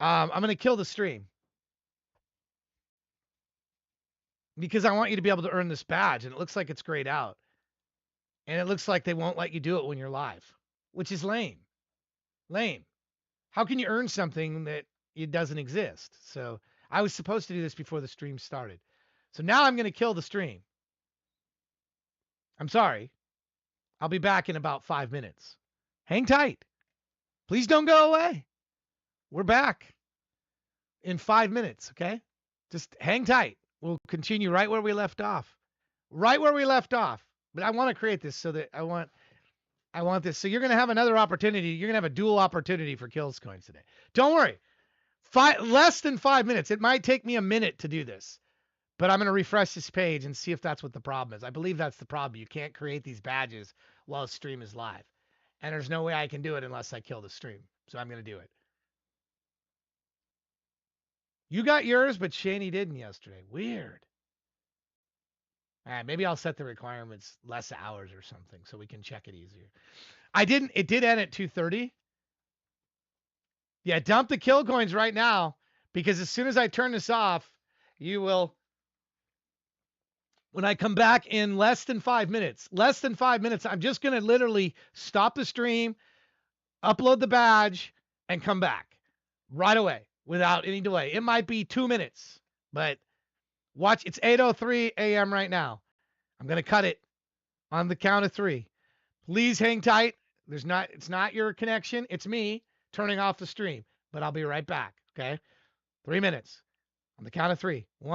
I'm going to kill the stream because I want you to be able to earn this badge, and it looks like it's grayed out. And it looks like they won't let you do it when you're live, which is lame. Lame. How can you earn something that it doesn't exist? So I was supposed to do this before the stream started. So now I'm going to kill the stream. I'm sorry. I'll be back in about 5 minutes. Hang tight. Please don't go away. We're back in 5 minutes, okay? Just hang tight. We'll continue right where we left off. Right where we left off. But I want to create this so that I want this. So you're going to have another opportunity. You're going to have a dual opportunity for kills coins today. Don't worry. Less than 5 minutes. It might take me a minute to do this. But I'm going to refresh this page and see if that's what the problem is. I believe that's the problem. You can't create these badges while the stream is live. And there's no way I can do it unless I kill the stream. So I'm going to do it. You got yours, but Shani didn't yesterday. Weird. All right, maybe I'll set the requirements less hours or something so we can check it easier. It did end at 2:30. Yeah, dump the kill coins right now because as soon as I turn this off, you will, when I come back in less than 5 minutes, I'm just going to literally stop the stream, upload the badge, and come back right away without any delay. It might be 2 minutes, but watch. It's 8:03 a.m. right now. I'm going to cut it on the count of 3. Please hang tight. It's not your connection. It's me turning off the stream, but I'll be right back. Okay. 3 minutes on the count of 3. 1.